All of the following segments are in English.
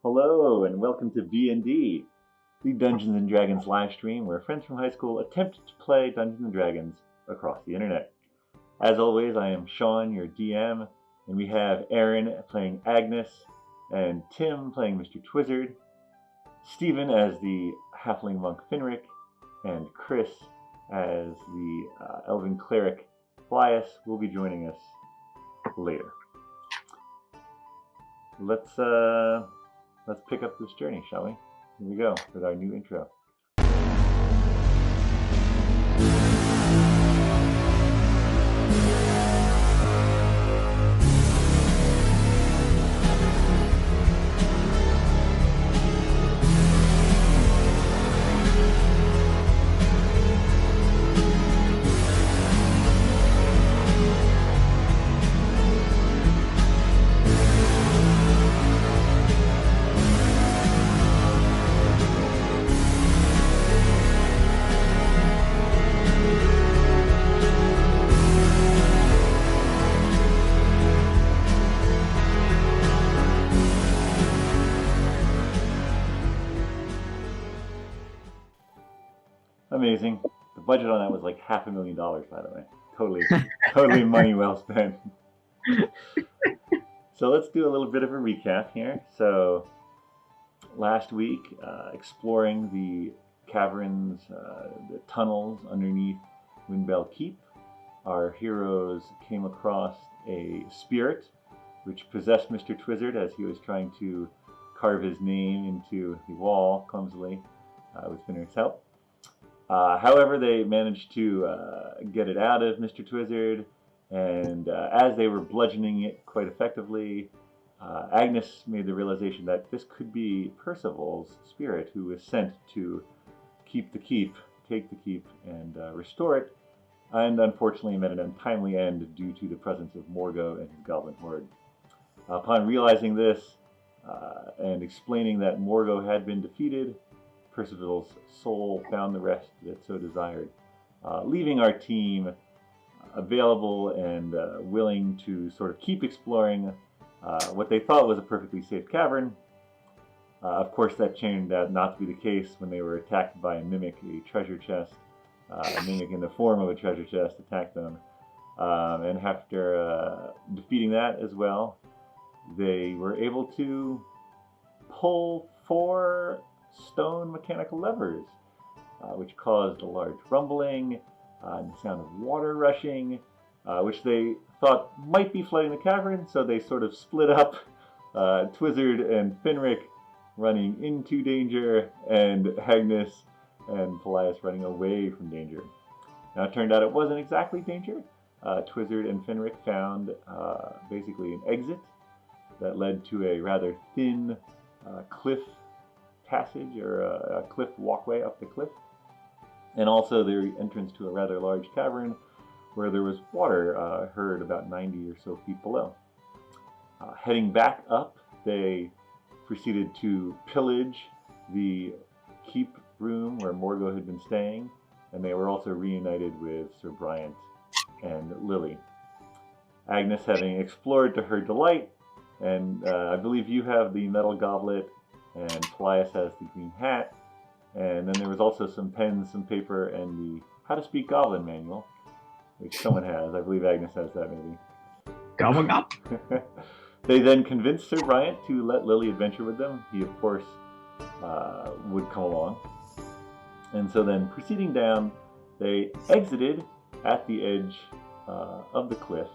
Hello and welcome to BND, the Dungeons and Dragons live stream where friends from high school attempt to play Dungeons and Dragons across the internet. As always, I am Shawn, your DM, and we have Erin playing Agnes, and Tim playing Mr. Twizzard, Stephen as the halfling monk Finric, and Chris as the elven cleric Paelias will be joining us later. Let's pick up this journey, shall we? Here we go with our new intro. Amazing. The budget on that was like $500,000, by the way. Totally money well spent. So let's do a little bit of a recap here. So last week, exploring the caverns, the tunnels underneath Windbell Keep, our heroes came across a spirit which possessed Mr. Twizzard as he was trying to carve his name into the wall clumsily with Finric's help. However, they managed to get it out of Mr. Twizzard, and as they were bludgeoning it quite effectively, Agnes made the realization that this could be Percival's spirit, who was sent to keep the keep, take the keep, and restore it, and unfortunately met an untimely end due to the presence of Morgo and his goblin horde. Upon realizing this, and explaining that Morgo had been defeated, Percival's soul found the rest that it so desired, leaving our team available and willing to sort of keep exploring what they thought was a perfectly safe cavern. Of course, that turned out not to be the case when they were attacked by a mimic, a treasure chest. A mimic in the form of a treasure chest attacked them. And after defeating that as well, they were able to pull 4 stone mechanical levers, which caused a large rumbling and the sound of water rushing, which they thought might be flooding the cavern, so they sort of split up, Twizzard and Finric running into danger, and Agnes and Paelias running away from danger. Now it turned out it wasn't exactly danger. Twizzard and Finric found basically an exit that led to a rather thin cliff passage or a cliff walkway up the cliff, and also the entrance to a rather large cavern where there was water heard about 90 or so feet below. Heading back up, they proceeded to pillage the keep room where Morgo had been staying, and they were also reunited with Sir Bryant and Lily. Agnes, having explored to her delight, and I believe you have the metal goblet, and Paelias has the green hat, and then there was also some pens, some paper, and the How to Speak Goblin manual, which someone has. I believe Agnes has that, maybe. Goblin. They then convinced Sir Bryant to let Lily adventure with them. He, of course, would come along. And so then, proceeding down, they exited at the edge of the cliff,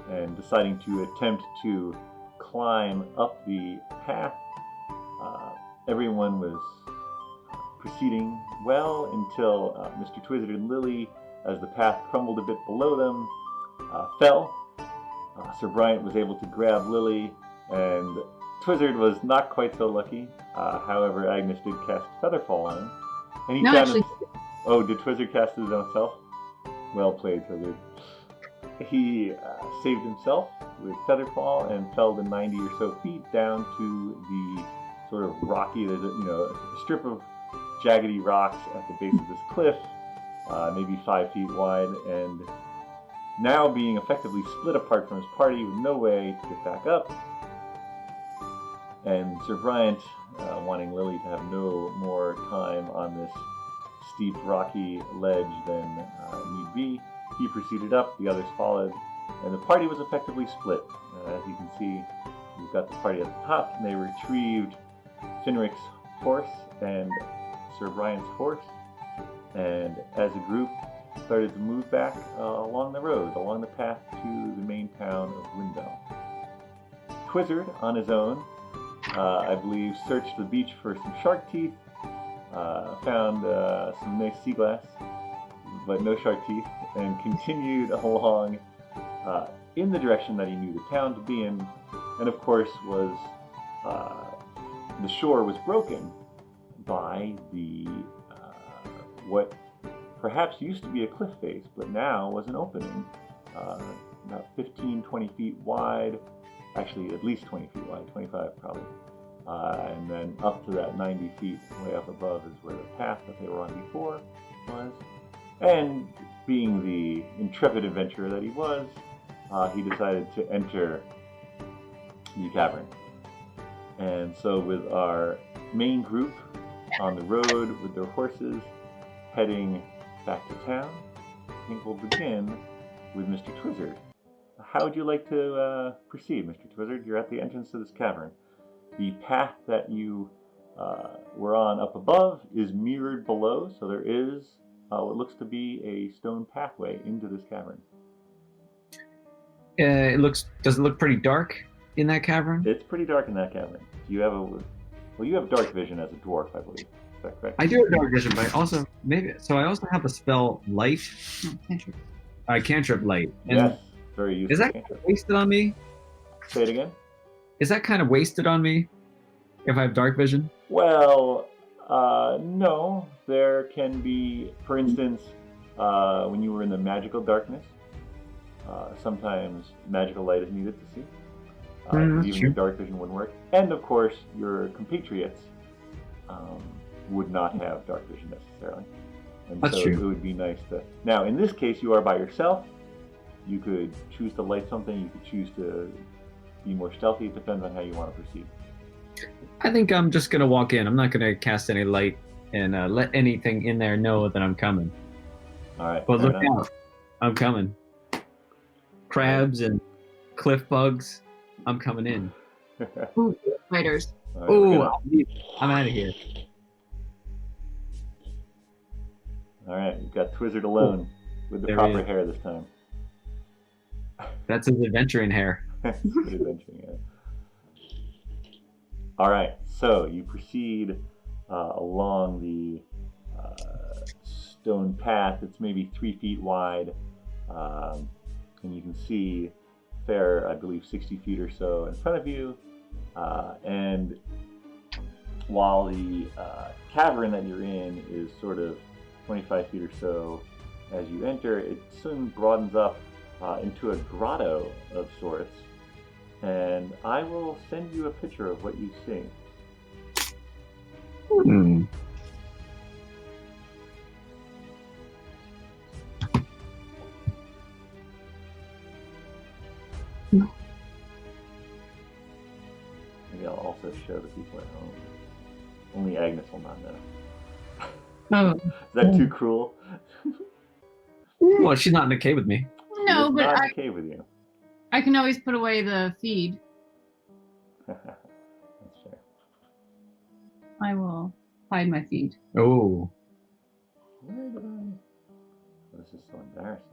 and deciding to attempt to climb up the path. Everyone was proceeding well until Mr. Twizzard and Lily, as the path crumbled a bit below them, fell. Sir Bryant was able to grab Lily, and Twizzard was not quite so lucky. However, Agnes did cast Featherfall on him. And he Oh, did Twizzard cast his own self? Well played, Twizzard. He saved himself with Featherfall and fell to 90 or so feet down to the sort of rocky, there's a strip of jaggedy rocks at the base of this cliff, maybe 5 feet wide, and now being effectively split apart from his party with no way to get back up, And Sir Bryant, wanting Lily to have no more time on this steep, rocky ledge than need be, he proceeded up, the others followed, and the party was effectively split. As you can see, you've got the party at the top, and they retrieved Finric's horse and Sir Bryant's horse, and as a group started to move back along the road, along the path to the main town of Windbell. Twizzard, on his own, I believe, searched the beach for some shark teeth, found some nice sea glass, but no shark teeth, and continued along in the direction that he knew the town to be in, and of course was the shore was broken by the what perhaps used to be a cliff face, but now was an opening, about 15-20 feet wide, actually at least 20 feet wide, 25 probably, and then up to that 90 feet way up above is where the path that they were on before was. And being the intrepid adventurer that he was, he decided to enter the cavern. And so with our main group on the road with their horses heading back to town, I think we'll begin with Mr. Twizzard. How would you like to proceed, Mr. Twizzard? You're at the entrance to this cavern. The path that you were on up above is mirrored below, so there is what looks to be a stone pathway into this cavern. Does it look pretty dark in that cavern? It's pretty dark in that cavern. Do you have you have dark vision as a dwarf, I believe. Is that correct? I do have dark vision, but also I also have a spell light. Cantrip. Cantrip light. And yes, very useful. is that cantrip. wasted on me? Say it again? Is that kind of wasted on me if I have dark vision? Well, no. There can be, for instance, when you were in the magical darkness, sometimes magical light is needed to see. Even your dark vision wouldn't work. And of course, your compatriots would not have dark vision necessarily. And That's so true. It would be nice to... Now, in this case, you are by yourself. You could choose to light something. You could choose to be more stealthy. It depends on how you want to proceed. I think I'm just going to walk in. I'm not going to cast any light and let anything in there know that I'm coming. All right. But look out. I'm coming. Crabs and cliff bugs. I'm coming in. Ooh, spiders. All right, Ooh, I'm out of here. All right, you've got Twizzard alone with the There proper he is. hair this time. That's his adventuring hair. Good adventuring hair. All right, so you proceed along the stone path. It's maybe 3 feet wide, and you can see fair, I believe, 60 feet or so in front of you. And while the cavern that you're in is sort of 25 feet or so as you enter, it soon broadens up into a grotto of sorts. And I will send you a picture of what you see. Hmm. Maybe I'll also show the people at home. Only Agnes will not know. Oh. Is that too cruel? Well, she's not in the cave with me. No, It's but not okay with you. I can always put away the feed. That's fair. I will hide my feed. Oh. Where did I? This is so embarrassing.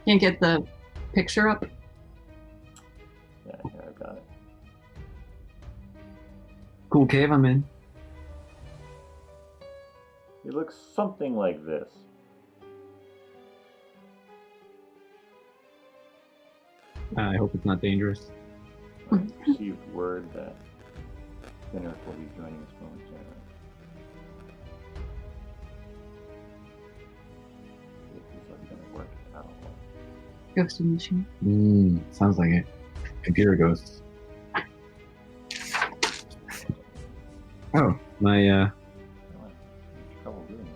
Can't get the picture up. Yeah, here, I've got it. Cool cave I'm in. It looks something like this. I hope it's not dangerous. I received word that Finric will be joining us momentarily. This is going to work out. Ghost machine. Sounds like it. Computer ghosts. Oh, my, Trouble doing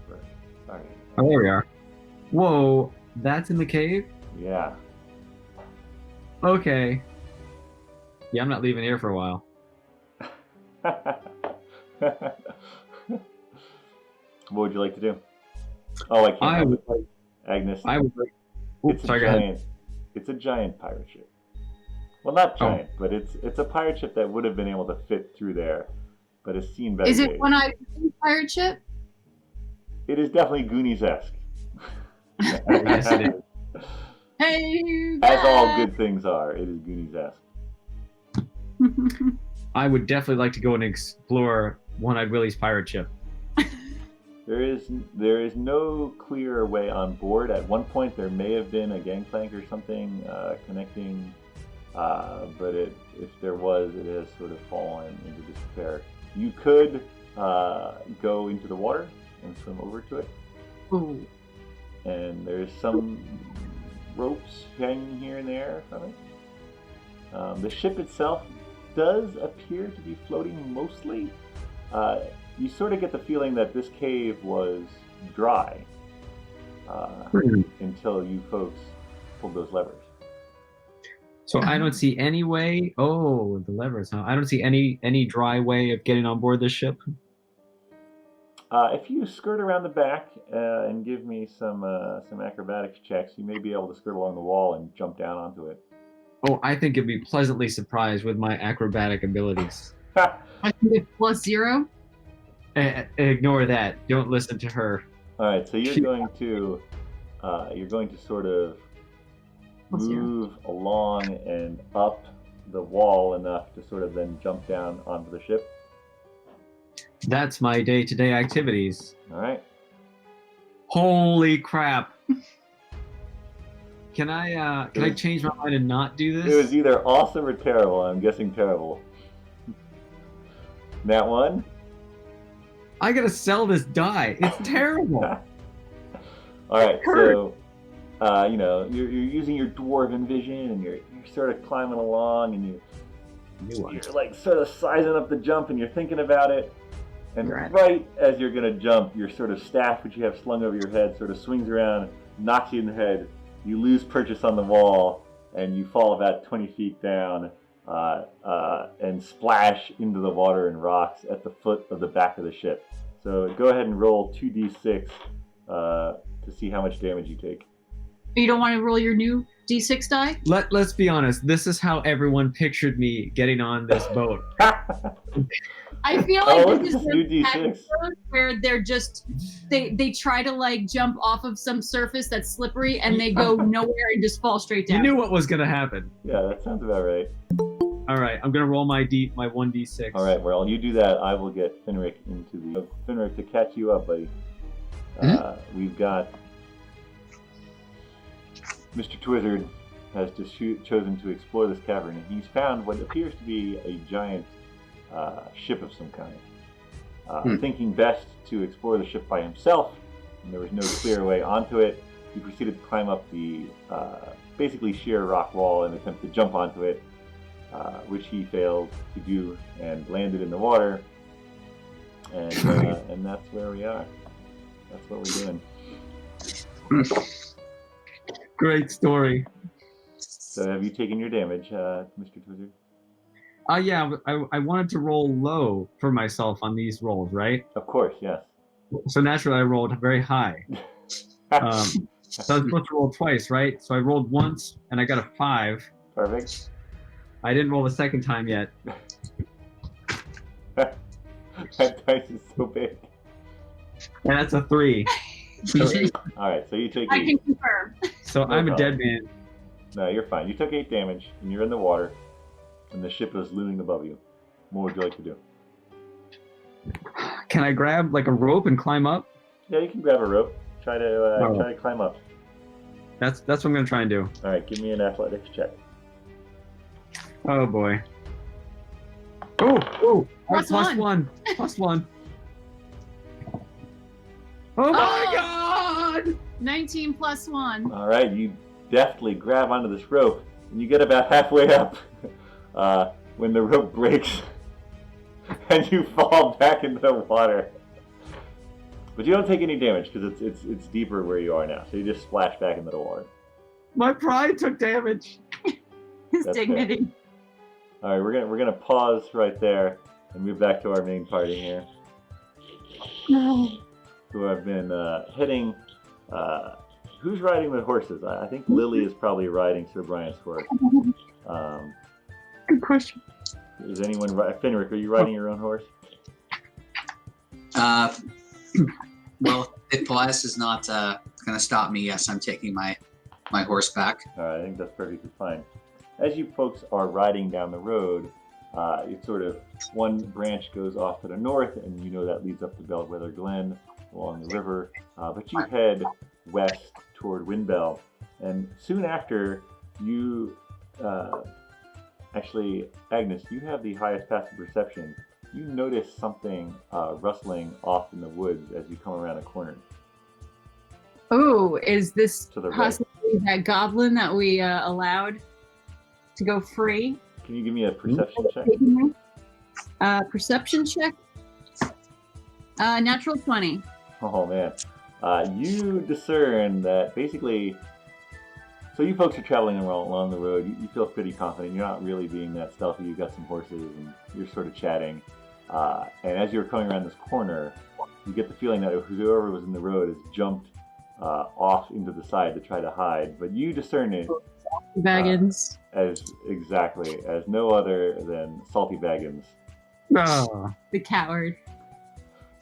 this. Sorry. oh, there we are. Whoa, That's in the cave? Yeah. Okay. Yeah, I'm not leaving here for a while. What would you like to do? Oh, I can't I help would it. Agnes, I would like. it's Oops, a sorry, go ahead. giant. It's a giant pirate ship. Well, not Oh. giant, but it's a pirate ship that would have been able to fit through there, but it's seen better Is it days. one-eyed pirate ship? It is definitely Goonies-esque. Yes, it is. Hey, As all guys! good things are, it is Goonies-esque. I would definitely like to go and explore One-Eyed Willie's pirate ship. There is no clear way on board. At one point, there may have been a gangplank or something connecting, but if there was, it has sort of fallen into despair. You could go into the water and swim over to it, Ooh. and there's some ropes hanging here and there from it. The ship itself does appear to be floating mostly. You sort of get the feeling that this cave was dry until you folks pulled those levers. So I don't see any way. Oh, the levers, huh? I don't see any dry way of getting on board this ship. If you skirt around the back and give me some acrobatics checks, you may be able to skirt along the wall and jump down onto it. Oh, I think you'd be pleasantly surprised with my acrobatic abilities. I think it's +0. Ignore that. Don't listen to her. All right, so you're going to sort of move along and up the wall enough to sort of then jump down onto the ship. That's my day-to-day activities. All right. Holy crap! Can I change my mind and not do this? It was either awesome or terrible. I'm guessing terrible. That one? I gotta sell this die. It's terrible. All right, so you're using your dwarven vision, and you're sort of climbing along, and you're like sort of sizing up the jump, and you're thinking about it. And right as you're gonna jump, your sort of staff, which you have slung over your head, sort of swings around, knocks you in the head. You lose purchase on the wall, and you fall about 20 feet down, and splash into the water and rocks at the foot of the back of the ship. So go ahead and roll 2d6 to see how much damage you take. You don't want to roll your new D6 die? Let's be honest. This is how everyone pictured me getting on this boat. I feel like this is new an D6. episode where they're just they try to like jump off of some surface that's slippery and they go nowhere and just fall straight down. You knew what was gonna happen. Yeah, that sounds about right. All right, I'm gonna roll my 1d6. All right, well, you do that. I will get Finric Finric to catch you up, buddy. We've got Mr. Twizzard has chosen to explore this cavern, and he's found what appears to be a giant ship of some kind. Thinking best to explore the ship by himself, and there was no clear way onto it, he proceeded to climb up the basically sheer rock wall and attempt to jump onto it, which he failed to do and landed in the water. And that's where we are. That's what we're doing. Great story. So have you taken your damage, Mr. Twizzard? Yeah, I wanted to roll low for myself on these rolls, right? Of course, yes. So naturally I rolled very high. So I was supposed to roll twice, right? So I rolled once and I got a 5. Perfect. I didn't roll the second time yet. That dice is so big. And that's a 3. All right, so you take I 8. can confirm. So No I'm a problem. dead man. No, you're fine. You took 8 damage, and you're in the water, and the ship is looming above you. What would you like to do? Can I grab like a rope and climb up? Yeah, you can grab a rope. Try to climb up. That's what I'm gonna try and do. All right, give me an athletics check. Oh boy. Oh! Plus one. Plus 1. Oh my god! 19 plus 1. All right, you deftly grab onto this rope, and you get about halfway up when the rope breaks, and you fall back into the water. But you don't take any damage because it's deeper where you are now. So you just splash back into the water. My pride took damage. His That's dignity. All right, we're gonna pause right there and move back to our main party here, who have been hitting. Who's riding the horses? I think Lily is probably riding Sir Brian's horse. Good question. Is anyone Finric? Are you riding your own horse? Well, if Paelias is not going to stop me, yes, I'm taking my horse back. All right, I think that's perfectly fine. As you folks are riding down the road, it's sort of one branch goes off to the north, and you know that leads up to Bellwether Glen along the river. But you head west toward Windbell, and soon after, you actually, Agnes, you have the highest passive perception. You notice something rustling off in the woods as you come around a corner. Oh, is this To the right. possibly that goblin that we allowed to go free? Can you give me a perception check? Perception check. Natural 20. Oh man, you discern that basically. So you folks are traveling along the road. You feel pretty confident. You're not really being that stealthy. You've got some horses, and you're sort of chatting. And as you're coming around this corner, you get the feeling that whoever was in the road has jumped off into the side to try to hide. But you discern it Baggins. as no other than Salty Baggins. Oh. The coward.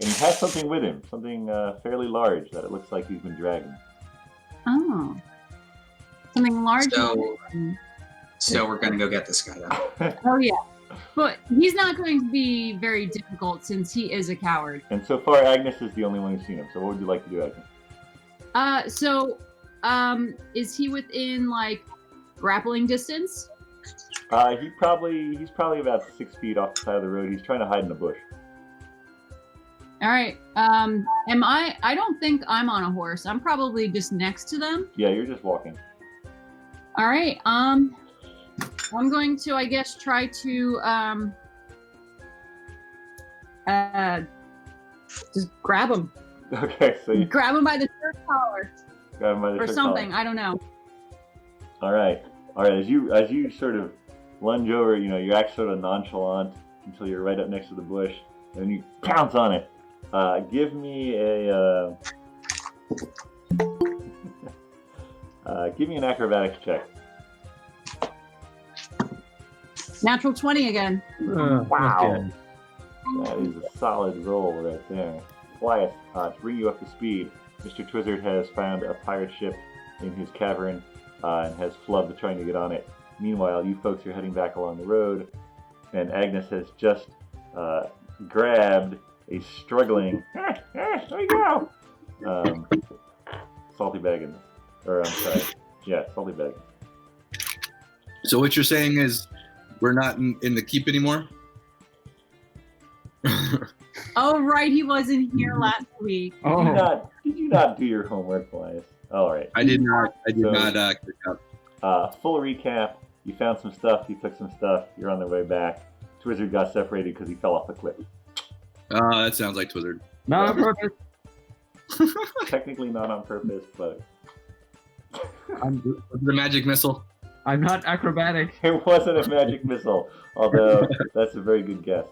And he has something with him, something fairly large that it looks like he's been dragging. Oh. Something large. So we're going to go get this guy then. Oh, yeah. But he's not going to be very difficult since he is a coward. And so far, Agnes is the only one who's seen him. So what would you like to do, Agnes? Is he within, like, grappling distance? He's probably about 6 feet off the side of the road. He's trying to hide in a bush. All right. I don't think I'm on a horse. I'm probably just next to them. Yeah, you're just walking. All right. I'm going to, I guess, try to just grab him. Okay, so you Grab him by the shirt collar grab him by the or shirt something. collar. I don't know. All right. As you sort of lunge over, you act sort of nonchalant until you're right up next to the bush, and then you pounce on it. Give me an acrobatics check. Natural 20 again. Wow. That is a solid roll right there. Paelias, to bring you up to speed, Mr. Twizzard has found a pirate ship in his cavern and has flubbed trying to get on it. Meanwhile, you folks are heading back along the road, and Agnes has just grabbed a struggling, there you go, Salty Baggins. Or, I'm sorry, yeah, Salty Baggins. So what you're saying is we're not in the keep anymore? Oh, right. He wasn't here last week. Did you not do your homework, Paelias? All right. I did not pick up. Full recap. You found some stuff. You took some stuff. You're on the way back. Twizzard got separated because he fell off the cliff. That sounds like Twizzard. Not on purpose. Technically not on purpose, but The magic missile. I'm not acrobatic. it wasn't a magic missile. Although that's a very good guess.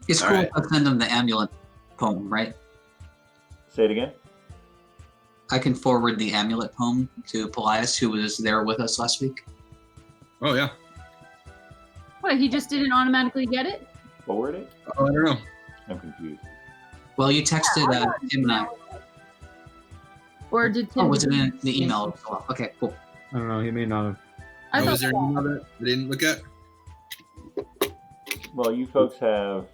It's cool to send him the amulet poem, right? Say it again. I can forward the amulet poem to Paelias, who was there with us last week. Oh, yeah. What, he just didn't automatically get it? Forward it? Oh, I don't know. I'm confused. Well, you texted him and I. Or did Tim? Oh, was it in the email? Oh, okay, cool. I don't know. He may not have. I thought Was there an email that I didn't look at? Well, you folks have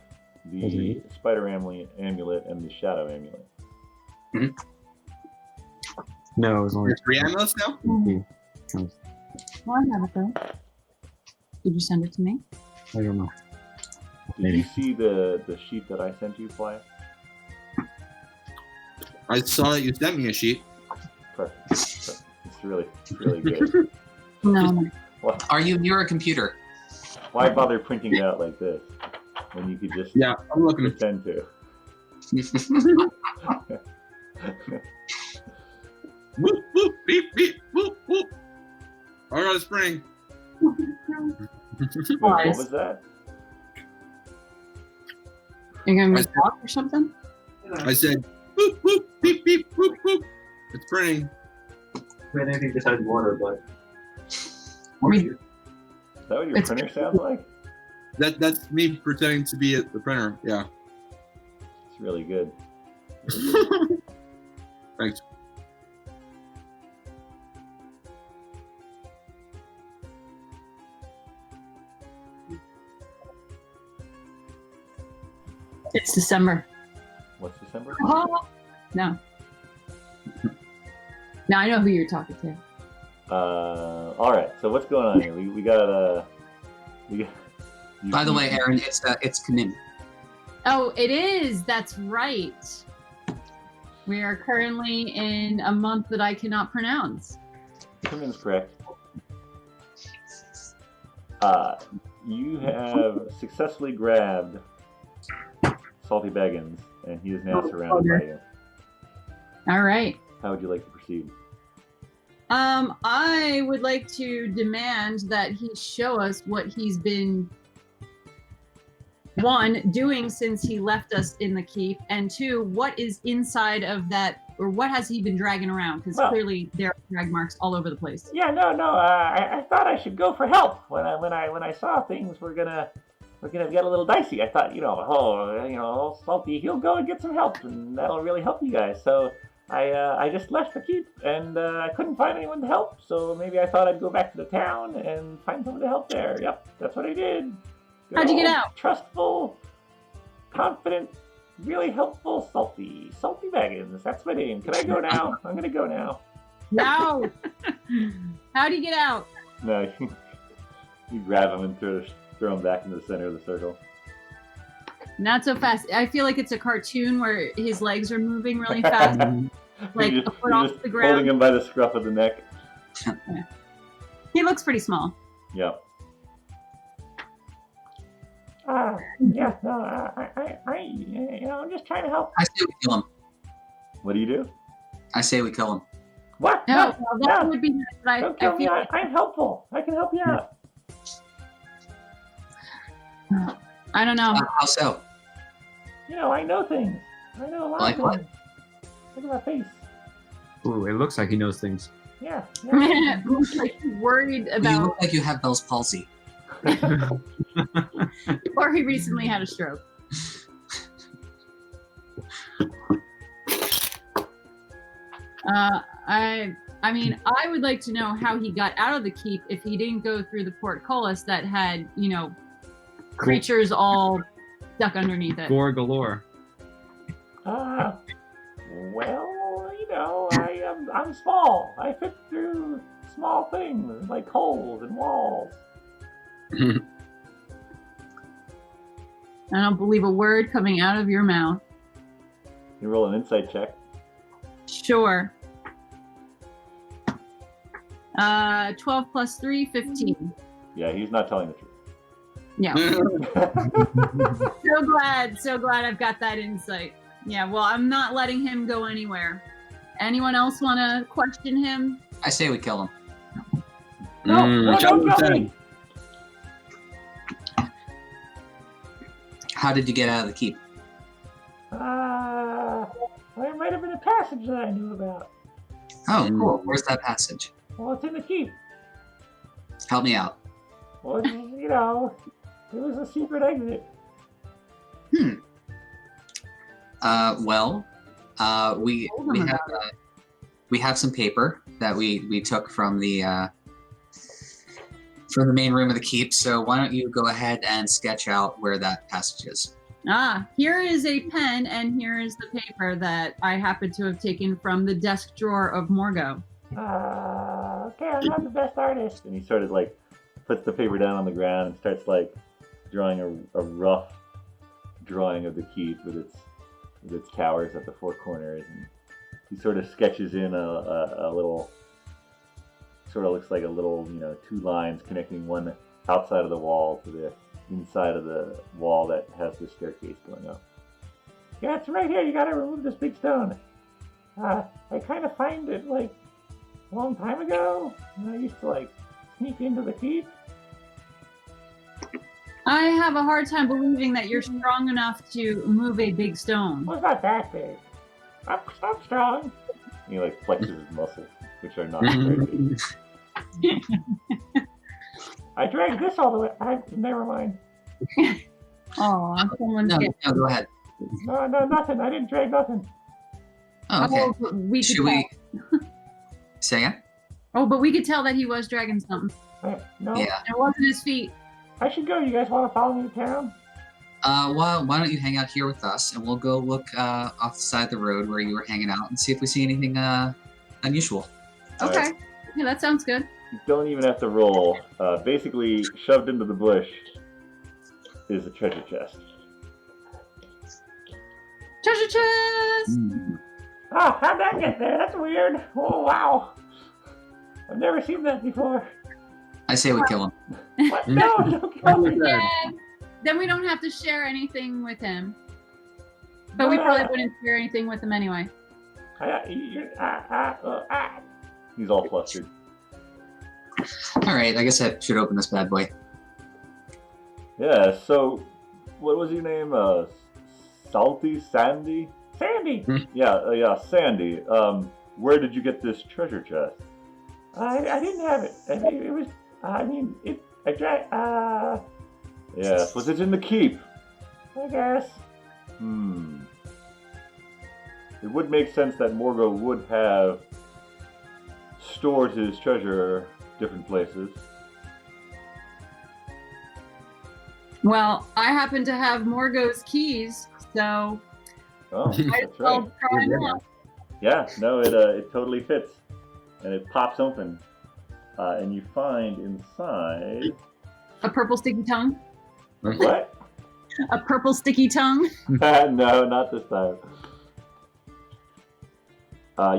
the Mhm. spider amulet and the shadow amulet. No, it was only There's 3 amulets now? Well, I have it though. Did you send it to me? I don't know. Did you see the sheet that I sent you, Fly? I saw that you sent me a sheet. Perfect. It's really good. No. Well, Are you near a computer? Why bother printing it out like this when you could just Yeah, I'm looking at pretend to? whoop, whoop, beep, beep, whoop, whoop. I got a spring. Wait, what was that? You're gonna make walk or something? I said, whoop, whoop, beep, beep, whoop, whoop. It's spring. Anything besides water, but. Is that what your printer sounds like? That's me pretending to be the printer. Yeah. It's really good. Thanks. It's December. What's December? Oh, no. Now I know who you're talking to. All right. So what's going on here? We got By the way, Erin, it's Kamin. Oh, it is. That's right. We are currently in a month that I cannot pronounce. Timon's correct. You have successfully grabbed Salty Baggins, and he is now surrounded by you. All right. How would you like to proceed? I would like to demand that he show us what he's been, one, doing since he left us in the keep, and two, what is inside of that, or what has he been dragging around? Because clearly there are drag marks all over the place. Yeah, no. I thought I should go for help when I saw things were gonna get a little dicey. I thought, Salty, he'll go and get some help, and that'll really help you guys. So I just left the keep, and I couldn't find anyone to help. So maybe I thought I'd go back to the town and find someone to help there. Yep, that's what I did. How'd you get out? Trustful, confident, really helpful, Salty Baggins. That's my name. Can I go now? I'm gonna go now. No. How do you get out? No, you grab him and throw him back into the center of the circle. Not so fast. I feel like it's a cartoon where his legs are moving really fast, like a foot off the ground. Holding him by the scruff of the neck. Yeah. He looks pretty small. Yep. I'm just trying to help. I say we kill him. What do you do? I say we kill him. What? No, well, that would be nice, but Don't kill I me. feel like I'm helpful. I can help you out. I don't know. How so? I know things. I know a lot Like of what? things. Look at my face. Ooh, it looks like he knows things. Yeah. Like worried You about, look like you have Bell's palsy. or he recently had a stroke. I mean, I would like to know how he got out of the keep if he didn't go through the portcullis that had, creatures all stuck underneath it. Gore galore. I'm small. I fit through small things like holes and walls. I don't believe a word coming out of your mouth. You roll an insight check. Sure. 12 plus 3, 15. Yeah, he's not telling the truth. Yeah. So glad I've got that insight. Yeah, well, I'm not letting him go anywhere. Anyone else want to question him? I say we kill him. No, don't kill me. How did you get out of the keep? There might have been a passage that I knew about. Oh, cool. Where's that passage? Well, it's in the keep. Help me out. Well, it was a secret exit. We have some paper that we took from the main room of the keep. So why don't you go ahead and sketch out where that passage is? Here is a pen, and here is the paper that I happen to have taken from the desk drawer of Morgo. Okay, I'm not the best artist. And he sort of puts the paper down on the ground and starts drawing a rough drawing of the keep with its towers at the four corners, and he sort of sketches in a little, sort of looks like a little, two lines connecting one outside of the wall to the inside of the wall that has the staircase going up. Yeah, it's right here. You gotta remove this big stone. I kind of find it like a long time ago. I used to like sneak into the keep. I have a hard time believing that you're strong enough to move a big stone. Well, it's not that big. I'm strong. He like flexes his muscles, which are not very big. I dragged this all the way. Never mind. Oh, someone's No, getting. no, go ahead. No, nothing. I didn't drag nothing. Oh, okay. Oh, but we could Should tell. we say again? Oh, but we could tell that he was dragging something. No, Yeah. It wasn't his feet. I should go. You guys want to follow me to town? Well, why don't you hang out here with us, and we'll go look off the side of the road where you were hanging out, and see if we see anything unusual. All Okay. right. Yeah, that sounds good. You don't even have to roll. Basically, shoved into the bush is a treasure chest. Treasure chest! Oh, how'd that get there? That's weird. Oh, wow. I've never seen that before. I say we kill him. What? No, don't kill me. Yeah. Then we don't have to share anything with him. But we probably wouldn't share anything with him anyway. He's all flustered. All right, I guess I should open this bad boy. Yeah, so what was your name? Salty Sandy? Sandy! Yeah, Sandy. Where did you get this treasure chest? I didn't have it. Yes, was it in the keep? I guess. It would make sense that Morgo would have stored his treasure different places. Well, I happen to have Morgo's keys, so Oh, I that's right. will try them out. Yeah, no, it totally fits, and it pops open, and you find inside A purple sticky tongue? what? A purple sticky tongue? No, not this time.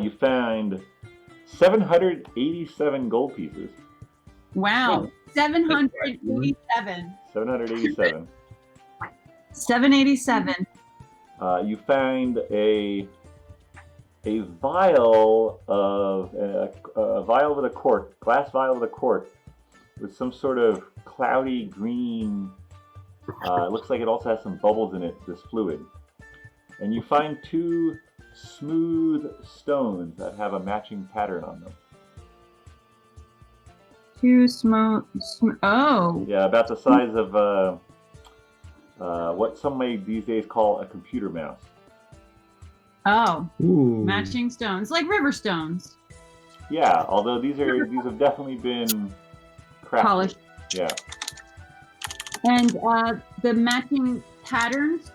You find 787 gold pieces. Wow. 787. 787. 787. You find a vial of a vial with a cork, glass vial with a cork, with some sort of cloudy green. It looks like it also has some bubbles in it. This fluid, and you find two smooth stones that have a matching pattern on them. Too small. Oh. Yeah, about the size of what some may these days call a computer mouse. Oh. Ooh. Matching stones. Like river stones. Yeah, although these have definitely been crafted. Polished. Yeah. And the matching patterns.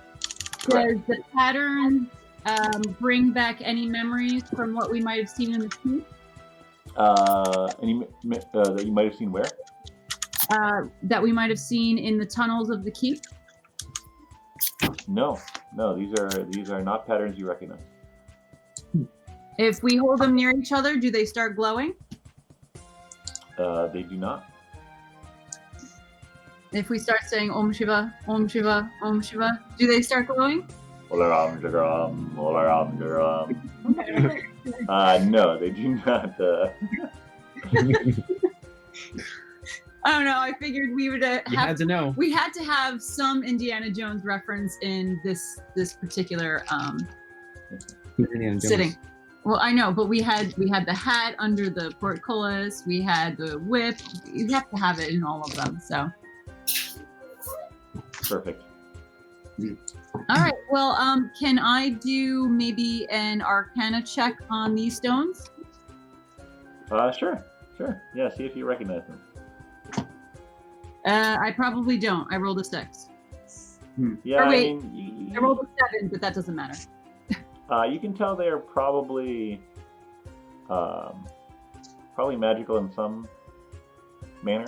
Correct. Does the pattern bring back any memories from what we might have seen in the keep? That you might have seen where? That we might have seen in the tunnels of the keep? No, these are not patterns you recognize. If we hold them near each other, do they start glowing? They do not. If we start saying Om Shiva, Om Shiva, Om Shiva, do they start glowing? Olaram Jagram, Olaram Jagram. No, they do not. I don't know. I figured we would You have. had to know. We had to have some Indiana Jones reference in this particular Indiana Jones. sitting. Well, I know, but we had the hat under the portcullis. We had the whip. You have to have it in all of them. So. Perfect. All right. Well, can I do maybe an Arcana check on these stones? Sure. Yeah, see if you recognize them. I probably don't. I rolled a 6. Yeah, Or wait, I mean, I rolled a 7, but that doesn't matter. you can tell they're probably magical in some manner.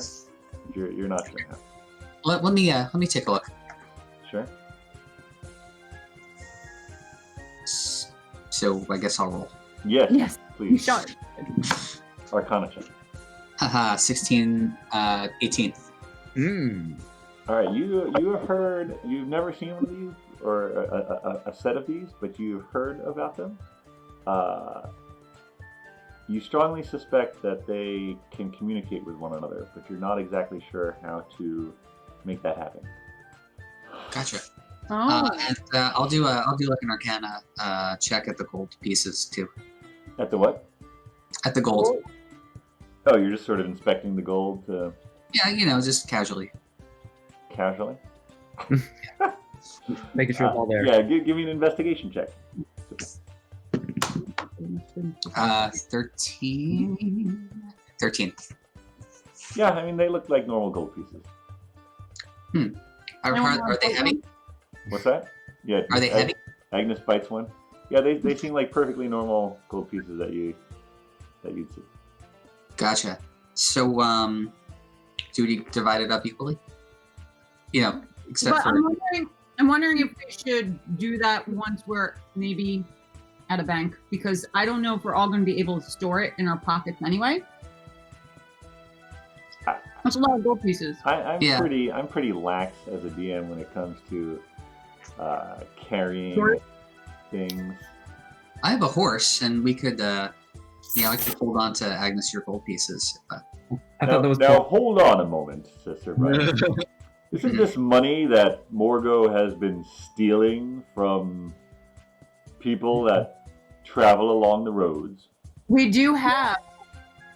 You're not sure how. Let me take a look. Sure. So I guess I'll roll. Yes. Yes, you Please. shot it. Arcana check. Haha, 16, 18. All right, you have heard. You've never seen one of these or a set of these, but you've heard about them. You strongly suspect that they can communicate with one another, but you're not exactly sure how to make that happen. Gotcha. Oh. And I'll do like an Arcana check at the gold pieces too. At the what? At the gold. Oh, you're just sort of inspecting the gold Yeah, just casually. casually. Making sure it's all there. Yeah, give me an investigation check. 13. Yeah, I mean they look like normal gold pieces. Are they heavy? What's that? Yeah. Are they heavy? Agnes bites one. Yeah, they seem like perfectly normal gold pieces that you'd see. Gotcha. So, do we divide it up equally? Except But for I'm wondering if we should do that once we're maybe at a bank, because I don't know if we're all going to be able to store it in our pockets anyway. That's a lot of gold pieces. I'm Yeah. pretty lax as a DM when it comes to carrying Sure. things. I have a horse, and we could, I could hold on to Agnes your gold pieces. I thought that was Now cool. hold on a moment, Sister Brian. Isn't this money that Morgo has been stealing from people that travel along the roads? We do have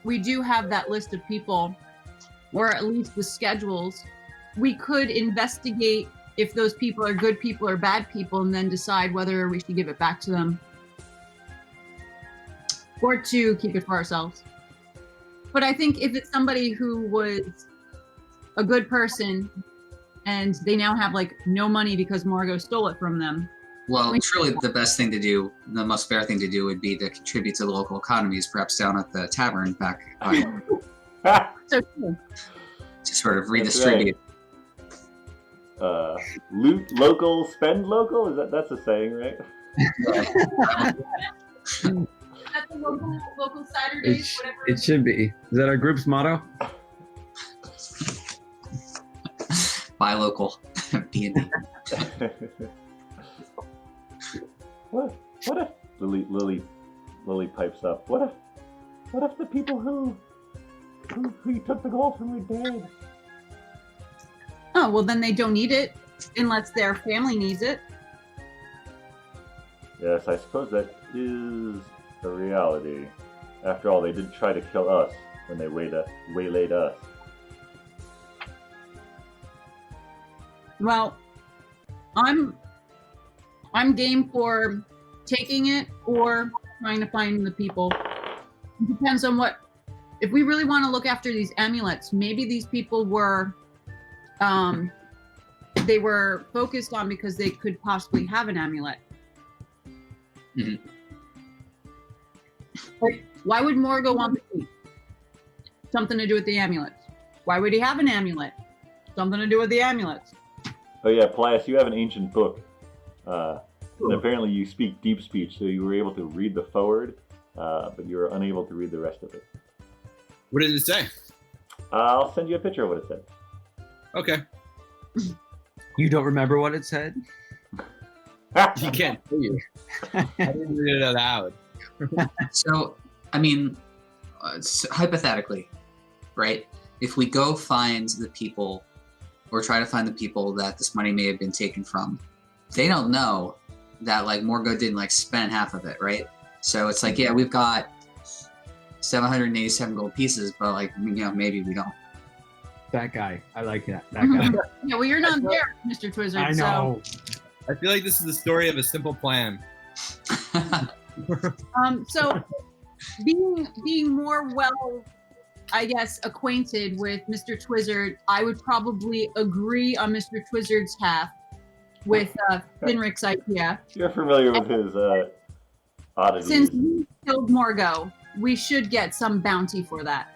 that list of people, or at least the schedules. We could investigate if those people are good people or bad people, and then decide whether we should give it back to them or to keep it for ourselves. But I think if it's somebody who was a good person and they now have no money because Morgo stole it from them. Well, truly, the best thing to do, the most fair thing to do, would be to contribute to the local economies, perhaps down at the tavern back, So cool. to sort of redistribute. Loot local, spend local? That's a saying, right? At the local Saturdays, whatever. It should be. Is that our group's motto? Buy local, BND. What if Lily pipes up? What if the people who took the gold from were dead? Oh, well, then they don't need it unless their family needs it. Yes, I suppose that is a reality. After all, they did try to kill us when they waylaid us. Well, I'm game for taking it or trying to find the people. It depends on if we really want to look after these amulets, maybe these people were they were focused on because they could possibly have an amulet. Mhm. Like, why would Morgo want the keep? Something to do with the amulets. Why would he have an amulet? Something to do with the amulets. Oh yeah, Paelias, you have an ancient book. And apparently you speak deep speech, so you were able to read the forward, but you were unable to read the rest of it. What did it say? I'll send you a picture of what it said. Okay. You don't remember what it said? You can't hear you. I didn't read it aloud. So, I mean, hypothetically, right? If we go find the people, or try to find the people that this money may have been taken from, they don't know that Morgo didn't spend half of it, right? So it's yeah, we've got 787 gold pieces, but maybe we don't. That guy. I like that. That guy. Yeah, well, you're not there, Mr. Twizzard. I know. I feel like this is the story of a simple plan. So being more well, I guess, acquainted with Mr. Twizzard, I would probably agree on Mr. Twizzard's half with Finric's idea. You're familiar with his oddities. Since he killed Morgo, we should get some bounty for that.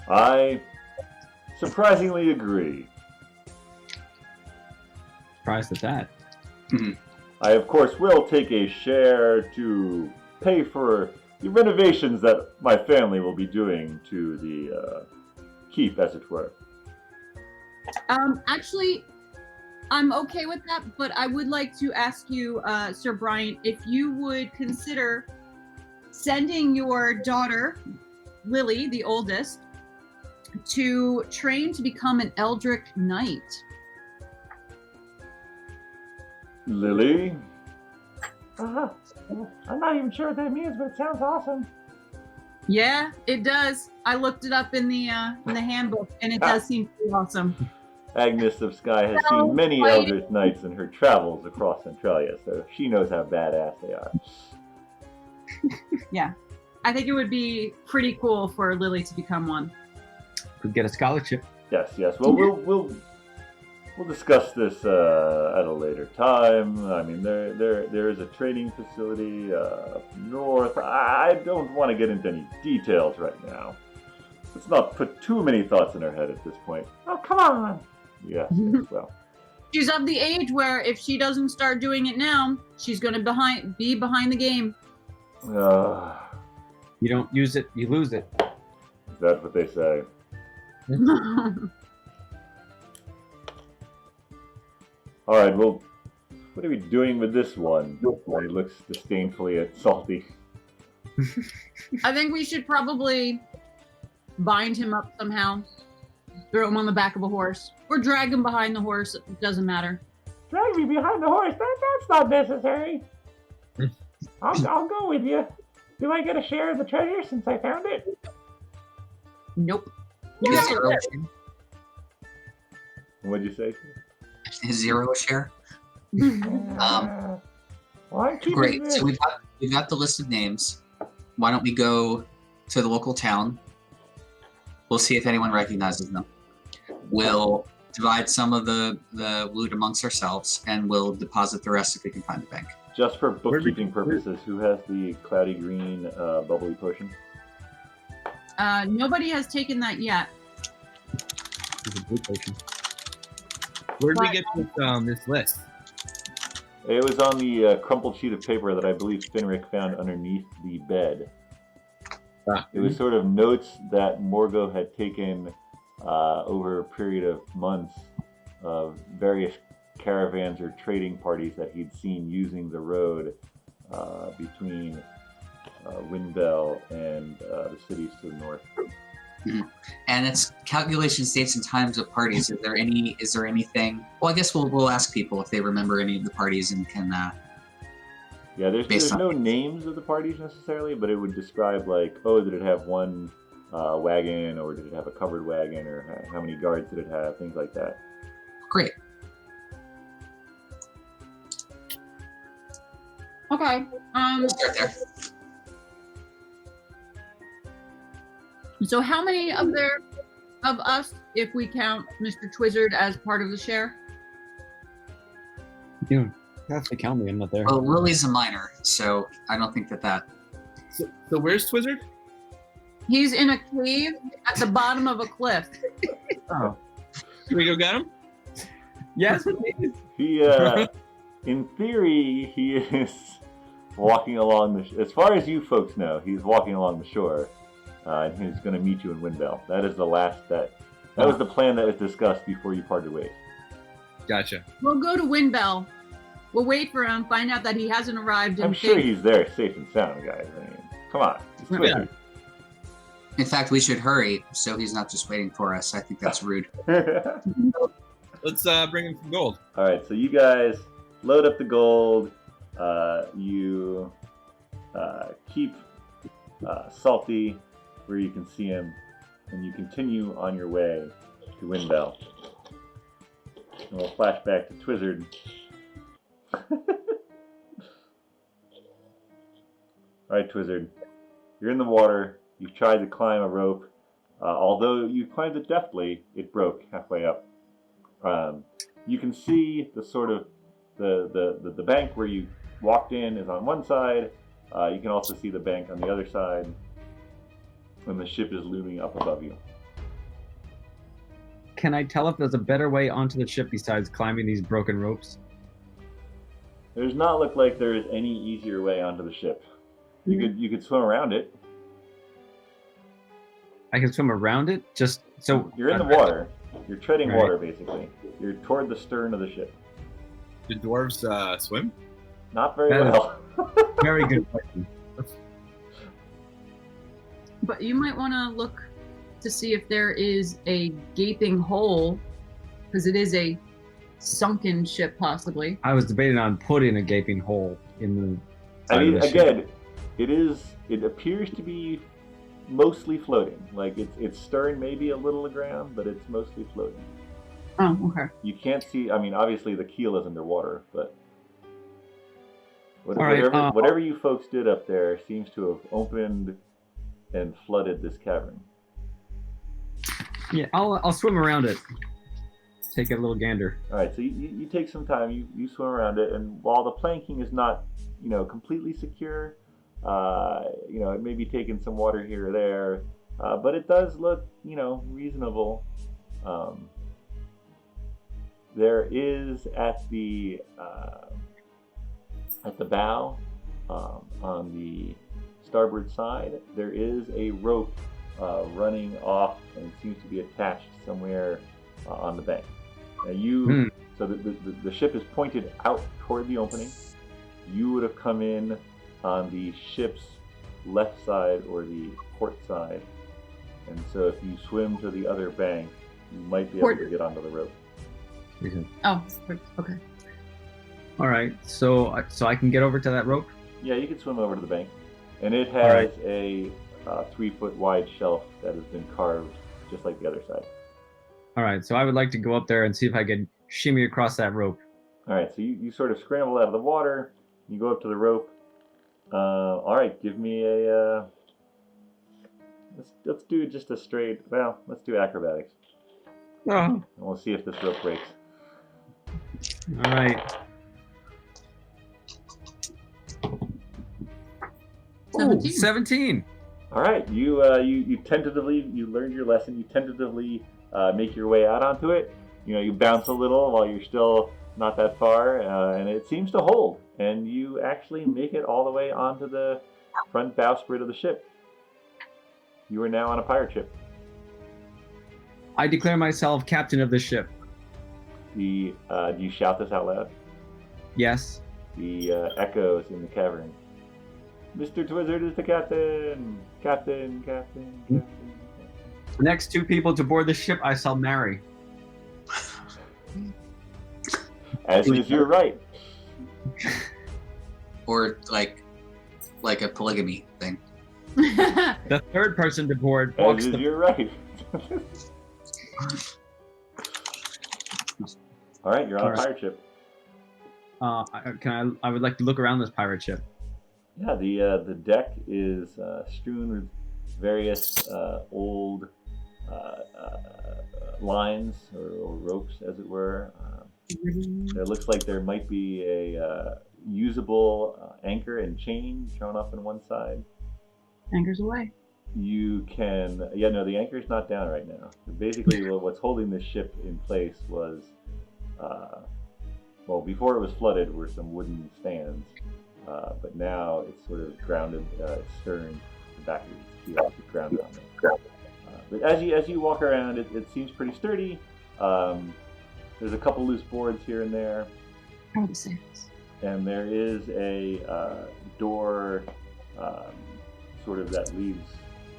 I surprisingly agree. Surprised at that. I, of course, will take a share to pay for the renovations that my family will be doing to the keep, as it were. Actually, I'm okay with that, but I would like to ask you, Sir Brian, if you would consider sending your daughter, Lily, the oldest, to train to become an Eldritch Knight. Lily? I'm not even sure what that means, but it sounds awesome. Yeah, it does. I looked it up in the handbook, and it does seem pretty awesome. Agnes of Skye has seen many Eldritch Knights in her travels across Centralia, so she knows how badass they are. Yeah, I think it would be pretty cool for Lily to become one. Could get a scholarship. Yes. Well, we'll discuss this at a later time. I mean, there is a training facility up north. I don't want to get into any details right now. Let's not put too many thoughts in her head at this point. Oh, come on. Yes, well. She's of the age where if she doesn't start doing it now, she's going to be behind the game. You don't use it, you lose it. That's what they say. All right, well, what are we doing with this one? He looks disdainfully at Salty. I think we should probably bind him up somehow. Throw him on the back of a horse. Or drag him behind the horse. It doesn't matter. Drag me behind the horse? That's not necessary. I'll go with you. Do I get a share of the treasure since I found it? Nope. What'd you say? Zero share. Well, I'm keeping Great. this. So we've got the list of names. Why don't we go to the local town? We'll see if anyone recognizes them. We'll divide some of the loot amongst ourselves, and we'll deposit the rest if we can find the bank. Just for bookkeeping purposes, who has the cloudy green bubbly potion? Nobody has taken that yet. It's a blue potion. Where did we get this list? It was on the crumpled sheet of paper that I believe Finric found underneath the bed. It was sort of notes that Morgo had taken over a period of months of various caravans or trading parties that he'd seen using the road between Windbell and the cities to the north. Mm-hmm. And it's calculations, dates, and times of parties. Is there anything? Well, I guess we'll ask people if they remember any of the parties and can. Yeah, there's no names of the parties necessarily, but it would describe like, oh, did it have one wagon, or did it have a covered wagon, or how many guards did it have, things like that. Great. Okay. We'll start there. So how many of us, if we count Mr. Twizzard as part of the share? You have to count me, I'm not there. Well, Lily's a minor, so I don't think that. So where's Twizzard? He's in a cave at the bottom of a cliff. Oh. Can we go get him? Yes. He, in theory, he is walking along as far as you folks know, he's walking along the shore, and he's going to meet you in Windbell. That is the last that was the plan that was discussed before you parted ways. Gotcha. We'll go to Windbell. We'll wait for him, find out that he hasn't arrived. I'm sure he's there, safe and sound, guys. I mean, come on. He's Twizzard. In fact, we should hurry so he's not just waiting for us. I think that's rude. Let's bring him some gold. All right, so you guys load up the gold. You keep Salty where you can see him, and you continue on your way to Windbell. And we'll flash back to Twizzard. Alright, Twizzard. You're in the water. You've tried to climb a rope. Although you climbed it deftly, it broke halfway up. You can see the sort of the bank where you walked in is on one side. You can also see the bank on the other side, and the ship is looming up above you. Can I tell if there's a better way onto the ship besides climbing these broken ropes? There does not look like there is any easier way onto the ship. You could swim around it. I can swim around it? Just so... You're in the water. You're treading Right. water, basically. You're toward the stern of the ship. Do dwarves swim? Not very That is- well. Very good question. But you might want to look to see if there is a gaping hole, because it is a sunken ship, possibly. I was debating on putting a gaping hole in the. I side mean, of the ship. again, it appears to be mostly floating. Like its stern may be a little aground, but it's mostly floating. Oh, okay. You can't see. I mean, obviously the keel is underwater, but All right, whatever you folks did up there seems to have opened and flooded this cavern. Yeah, I'll swim around it. Take a little gander. All right, so you take some time. You swim around it, and while the planking is not completely secure, it may be taking some water here or there, but it does look reasonable. There is at the bow, on the starboard side, there is a rope running off and seems to be attached somewhere on the bank. Now so the ship is pointed out toward the opening. You would have come in on the ship's left side or the port side, and so if you swim to the other bank, you might be able to get onto the rope. Oh, okay. All right, so I can get over to that rope. Yeah, you can swim over to the bank, and it has All right. a 3-foot wide shelf that has been carved just like the other side. All right, so I would like to go up there and see if I can shimmy across that rope. All right, so you sort of scramble out of the water. You go up to the rope. All right, give me a. Let's do just a straight. Well, let's do acrobatics, Oh, and we'll see if this rope breaks. all right. Ooh, 17. All right, you tentatively learned your lesson. You tentatively make your way out onto it. You bounce a little while you're still not that far, and it seems to hold. And you actually make it all the way onto the front bowsprit of the ship. You are now on a pirate ship. I declare myself captain of the ship. Do you shout this out loud? Yes. The echoes in the cavern. Mr. Twizzard is the captain! Captain, captain, captain. The next 2 people to board the ship I shall marry. As is your right. Or like a polygamy thing. The 3rd person to board As walks is the. your right. All right, you're on a pirate ship. I would like to look around this pirate ship. Yeah, the deck is strewn with various old lines or ropes, as it were. It looks like there might be a usable anchor and chain shown up on one side. Anchor's away. You can, the anchor's not down right now. Basically, what's holding this ship in place was, before it was flooded were some wooden stands, but now it's sort of grounded, its stern, the back of its keel is grounded on there. But as you walk around, it seems pretty sturdy. There's a couple loose boards here and there. Oh, the sails. And there is a door sort of that leads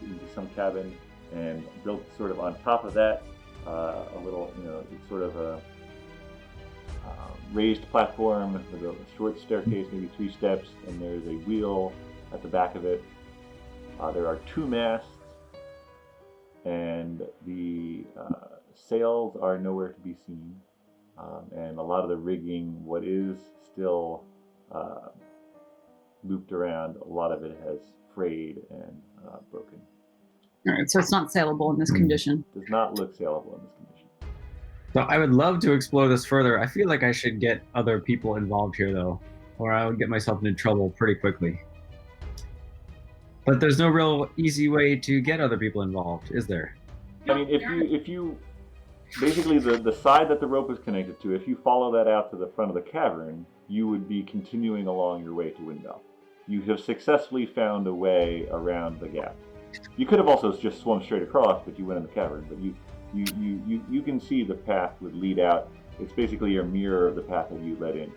into some cabin, and built sort of on top of that, a little, it's sort of a raised platform with a short staircase, maybe 3 steps, and there's a wheel at the back of it. There are 2 masts, and the sails are nowhere to be seen. And a lot of the rigging, what is still looped around, a lot of it has frayed and broken. All right, so it's not saleable in this condition. Does not look saleable in this condition. So I would love to explore this further. I feel like I should get other people involved here, though, or I would get myself into trouble pretty quickly. But there's no real easy way to get other people involved, is there? I mean, if you basically the side that the rope is connected to, if you follow that out to the front of the cavern, you would be continuing along your way to Windbell. You have successfully found a way around the gap. You could have also just swum straight across, but you went in the cavern. But you you can see the path would lead out. It's basically a mirror of the path that you led in.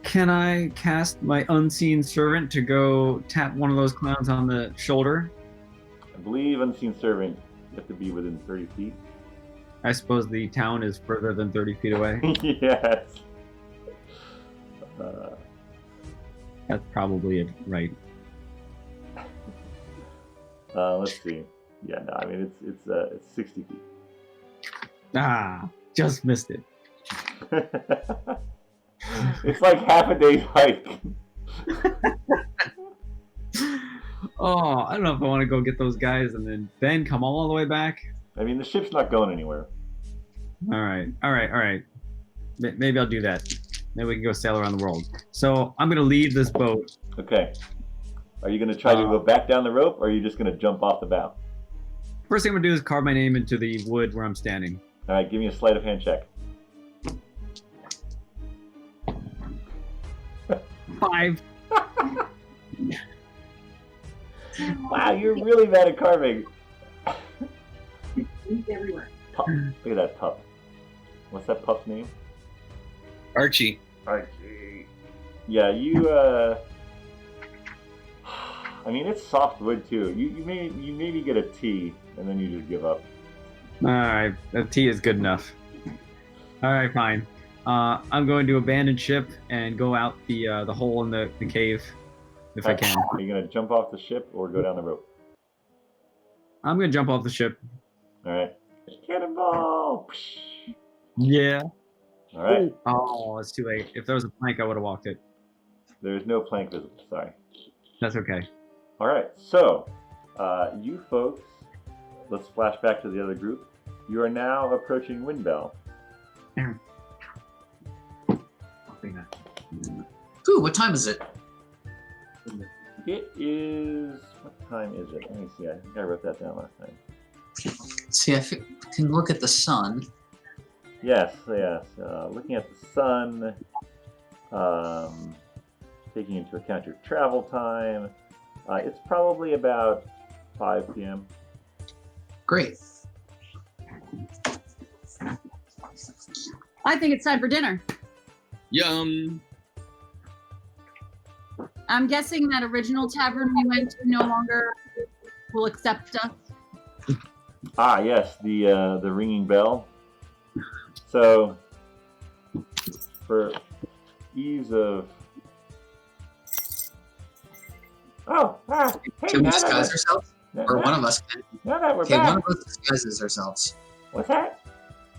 Can I cast my unseen servant to go tap one of those clowns on the shoulder? I believe unseen servant, you have to be within 30 feet. I suppose the town is further than 30 feet away. Yes. That's probably it, right? Let's see. Yeah, no, I mean it's 60 feet. Ah, just missed it. It's like half a day's hike. Oh, I don't know if I want to go get those guys and then come all the way back. I mean, the ship's not going anywhere. All right. Maybe I'll do that. Maybe we can go sail around the world. So I'm gonna leave this boat. Okay. Are you going to try to go back down the rope, or are you just going to jump off the bow? First thing I'm gonna do is carve my name into the wood where I'm standing. All right, give me a sleight of hand check. 5. Wow, you're really bad at carving. Everywhere. Pup. Look at that pup. What's that pup's name? Archie. Archie. Yeah, you. I mean, it's soft wood too. You maybe get a T, and then you just give up. All right, a T is good enough. All right, fine. I'm going to abandon ship and go out the hole in the cave, if I can. Are you going to jump off the ship or go down the rope? I'm gonna jump off the ship. All right. Cannonball! Yeah. All right. Oh, it's too late. If there was a plank, I would have walked it. There's no plank visible. Sorry. That's okay. All right. So, you folks, let's flash back to the other group. You are now approaching Windbell. Erin. Ooh, what time is it? It is. What time is it? Let me see. I think I wrote that down last time. See, I can look at the sun. Yes. Looking at the sun, taking into account your travel time, it's probably about 5 p.m. Great. I think it's time for dinner. Yum. I'm guessing that original tavern we went to no longer will accept us. Ah, yes, the ringing bell. So, for ease of... hey, Can we now disguise ourselves? Or one of us can. Now that we're Okay, back. one of us disguises ourselves. What's that?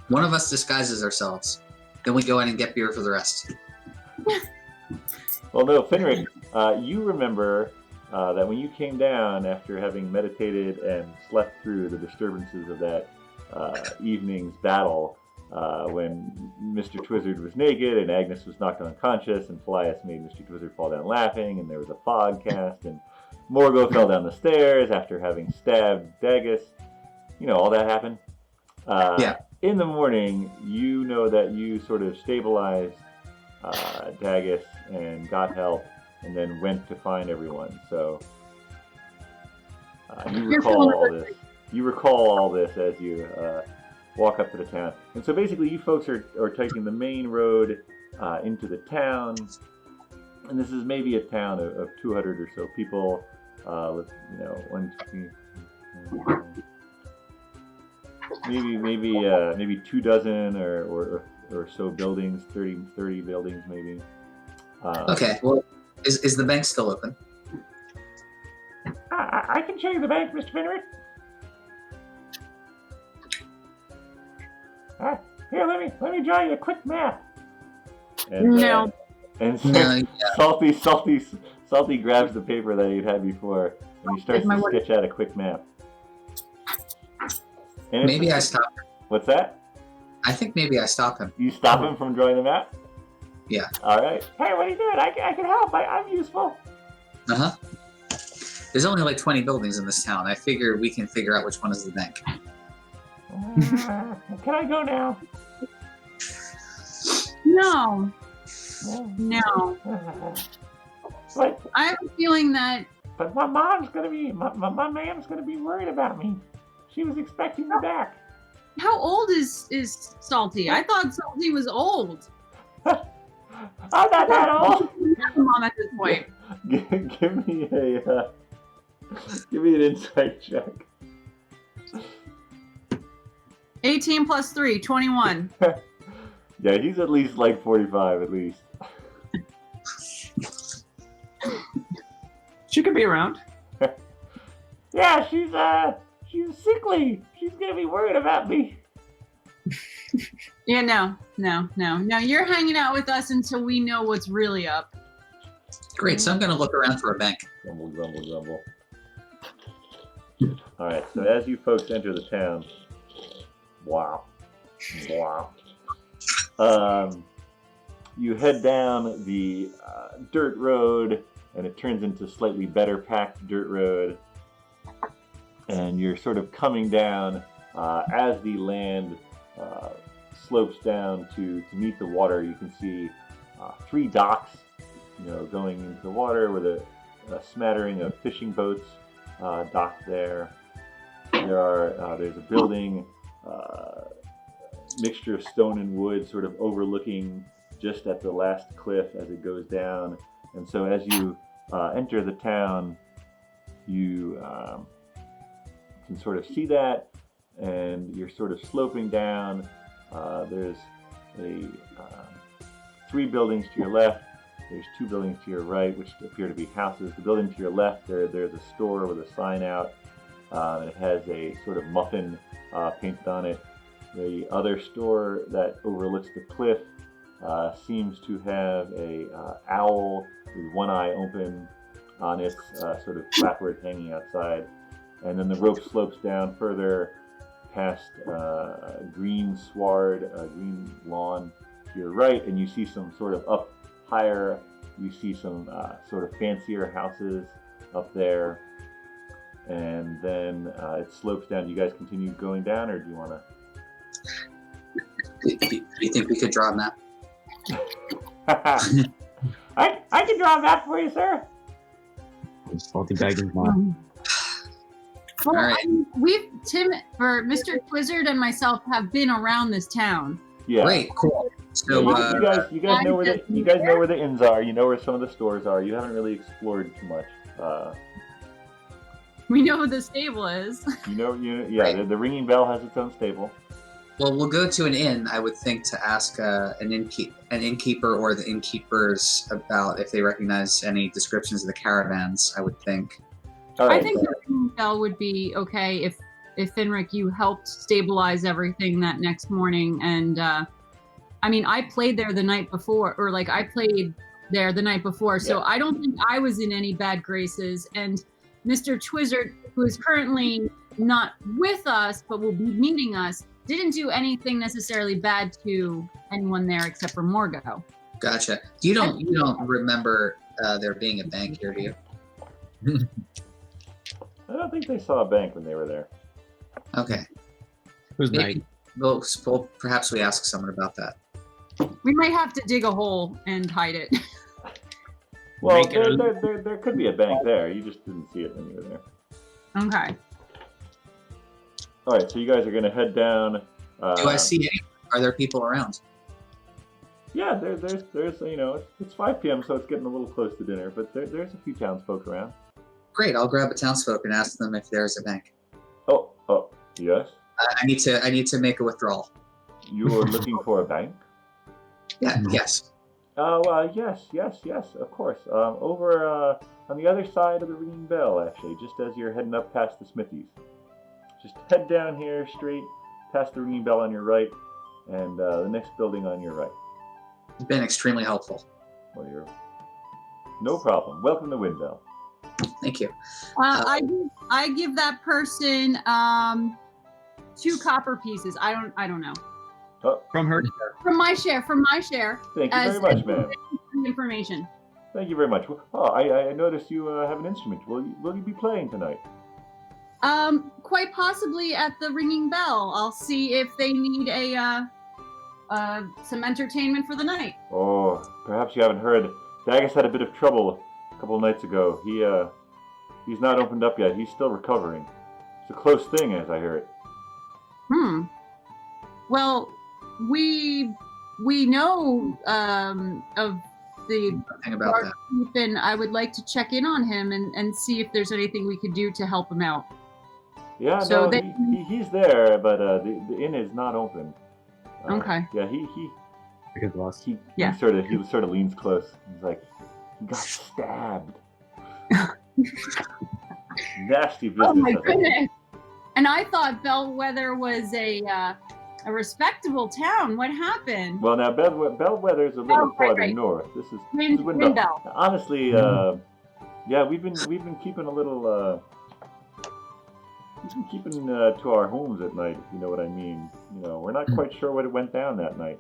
One of us disguises ourselves. Then we go in and get beer for the rest. Well, no, Finric, you remember that when you came down after having meditated and slept through the disturbances of that evening's battle, when Mr. Twizzard was naked and Agnes was knocked unconscious and Paelias made Mr. Twizzard fall down laughing and there was a fog cast and Morgo fell down the stairs after having stabbed Dagus. You know, all that happened. Yeah. In the morning, you know that you sort of stabilized Dagus and got help and then went to find everyone. So you recall all this. You recall all this as you walk up to the town. And so basically you folks are taking the main road into the town. And this is maybe a town of 200 or so people with, 1, 2, 3, maybe 2 dozen or so buildings, 30 buildings maybe. Okay, well, is the bank still open? I can show you the bank, Mr. Finric. Here, let me draw you a quick map. And, No. And so No, yeah. Salty grabs the paper that he'd had before and he starts to sketch out a quick map. And Maybe I stop him. What's that? I think maybe I stop him. You stop him from drawing the map? Yeah. All right. Hey, what are you doing? I can help. I'm useful. Uh-huh. There's only like 20 buildings in this town. I figure we can figure out which one is the bank. Can I go now? No. No. But I have a feeling that my mom's gonna be my mom's gonna be worried about me. She was expecting me back. How old is Salty? I thought Salty was old. I'm not that old. Mom at this point. Give me an insight check. 18 plus 3, 21. Yeah, he's at least like 45 at least. She could be around. Yeah, she's sickly. She's gonna be worried about me. Yeah, no. You're hanging out with us until we know what's really up. Great, so I'm going to look around for a bank. Grumble, grumble, grumble. All right, so as you folks enter the town, wow. You head down the dirt road, and it turns into slightly better packed dirt road. And you're sort of coming down as the land slopes down to meet the water. You can see 3 docks, going into the water with a smattering of fishing boats docked there. There's a building, mixture of stone and wood, sort of overlooking just at the last cliff as it goes down. And so as you enter the town, you can sort of see that, and you're sort of sloping down. There's 3 buildings to your left. There's 2 buildings to your right, which appear to be houses. The building to your left, there's a store with a sign out. It has a sort of muffin painted on it. The other store that overlooks the cliff seems to have a owl with one eye open on its sort of clapboard hanging outside. And then the rope slopes down further past green sward, green lawn to your right, and you see some sort of up higher, you see some sort of fancier houses up there. And then it slopes down. Do you guys continue going down, or do you want to? Do you think we could draw a map? I can draw a map for you, sir. Salty bagging mom. Well, All right. Tim or Mr. Twizzard and myself have been around this town. Yeah. Great, cool. So, you guys know where the inns are. You know where some of the stores are. You haven't really explored too much. We know who the stable is. The Ringing Bell has its own stable. well, we'll go to an inn, I would think, to ask an innkeeper or the innkeepers about if they recognize any descriptions of the caravans, I would think. I think the Windbell would be okay if Finric, you helped stabilize everything that next morning. And I played there the night before, so Yeah. I don't think I was in any bad graces. And Mr. Twizzard, who is currently not with us but will be meeting us, didn't do anything necessarily bad to anyone there except for Morgo. Gotcha. You don't remember there being a bank here, do you? I don't think they saw a bank when they were there. Okay. Who's Maybe, night? well, perhaps we ask someone about that. We might have to dig a hole and hide it. Well, Make it there could be a bank there. You just didn't see it when you were there. Okay. All right, so you guys are going to head down. Do I see any? Are there people around? Yeah, there's it's 5 p.m., so it's getting a little close to dinner, but there's a few townsfolk around. Great. I'll grab a townsfolk and ask them if there's a bank. Oh, yes? I need to make a withdrawal. You're looking for a bank? Yeah. Yes. Oh, yes, of course. Over on the other side of the Ringing Bell, actually, just as you're heading up past the smithies. Just head down here straight past the Ringing Bell on your right, and the next building on your right. You've been extremely helpful. Well, no problem. Welcome to Windbell. Thank you. I give that person 2 copper pieces. I don't know. From her. From my share. Thank you very much, ma'am. Information. Thank you very much. Oh, I noticed you have an instrument. Will you be playing tonight? Quite possibly at the Ringing Bell. I'll see if they need some entertainment for the night. Oh, perhaps you haven't heard. Dagus had a bit of trouble a couple of nights ago. He's not opened up yet. He's still recovering. It's a close thing, as I hear it. Well, we know of the Nothing about Dark that. Keep, and I would like to check in on him and see if there's anything we could do to help him out. Yeah, So no, they- he's there, but the inn is not open. Okay. Yeah, he Because lost. he Yeah. sort of leans close. He's like, he got stabbed. Nasty business. Oh my I think. goodness! And I thought Bellwether was a respectable town. What happened? Well, now Bellwether's a little farther right. north. This is Windbell. Windbell. Honestly, yeah, we've been keeping a little. We've been keeping to our homes at night, if you know what I mean. You know, we're not quite sure what went down that night.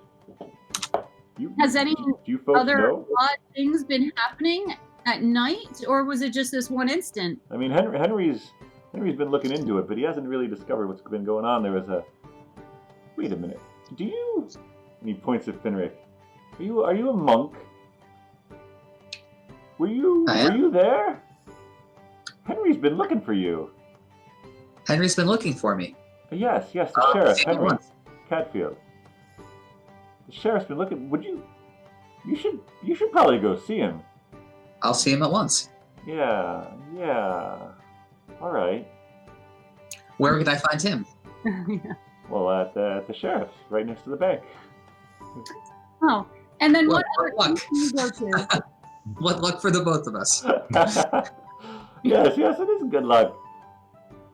Has any do you folks other know? odd things been happening at night, or was it just this one instant? I mean, Henry's been looking into it, but he hasn't really discovered what's been going on. There was a. Wait a minute. Do you? And he points at Finric. Are you a monk? Were you there? Henry's been looking for you. Henry's been looking for me. Yes, the sheriff, see him Henry once. Catfield. The sheriff's been looking. You should probably go see him. I'll see him at once. Yeah. All right. Where could I find him? Well, at the sheriff's, right next to the bank. Oh, and then Well, what other luck. things do you go to? What luck for the both of us. Yes, it is good luck.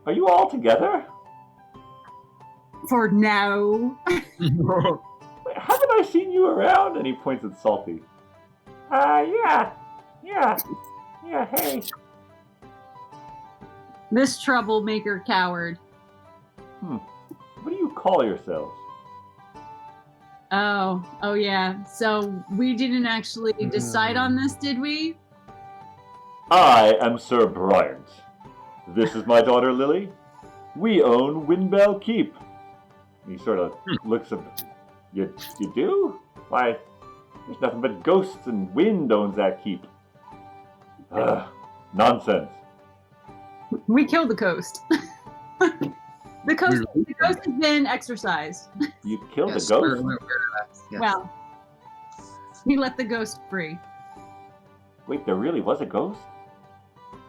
Are you all together? For now. Wait, haven't I seen you around? And he points at Salty. Yeah, hey. This troublemaker coward. What do you call yourselves? Oh yeah. So we didn't actually decide on this, did we? I am Sir Bryant. This is my daughter Lily. We own Windbell Keep. He sort of looks at you do? Why, there's nothing but ghosts and wind owns that keep. Nonsense. We killed the coast. The ghost has been exercised. You killed Yes, the ghost? yes. Well, he let the ghost free. Wait, there really was a ghost?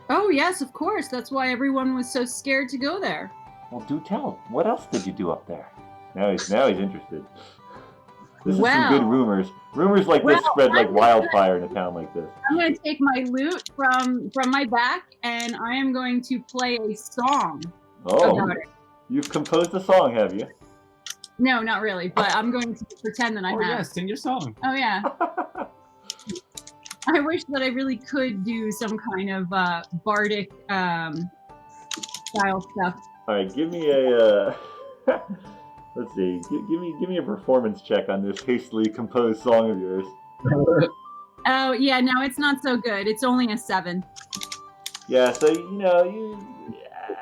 Oh yes, of course. That's why everyone was so scared to go there. Well, do tell. What else did you do up there? Now he's interested. This is Well- some good rumors. Rumors like this Well, spread like I'm wildfire in a town like this. I'm going to take my lute from my back, and I am going to play a song Oh, about it. you've composed a song, have you? No, not really, but I'm going to pretend that I Oh have. yeah, sing your song. Oh yeah. I wish that I really could do some kind of bardic style stuff. All right, give me a. Let's see. Give me a performance check on this hastily composed song of yours. Oh yeah, no, it's not so good. It's only a 7. Yeah, so you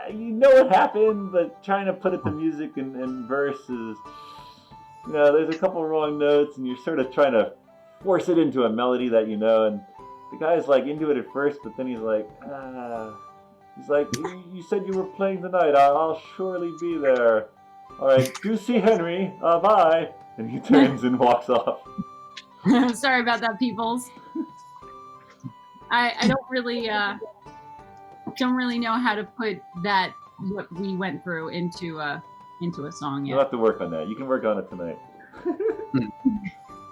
know what happened, but trying to put it to music and verse is, there's a couple wrong notes, and you're sort of trying to force it into a melody that you know, and the guy's like into it at first, but then he's like, you said you were playing tonight. I'll surely be there. All right, do see Henry. Bye. And he turns and walks off. Sorry about that, peoples. I don't really know how to put that what we went through into a song You'll yet. have to work on that. You can work on it tonight.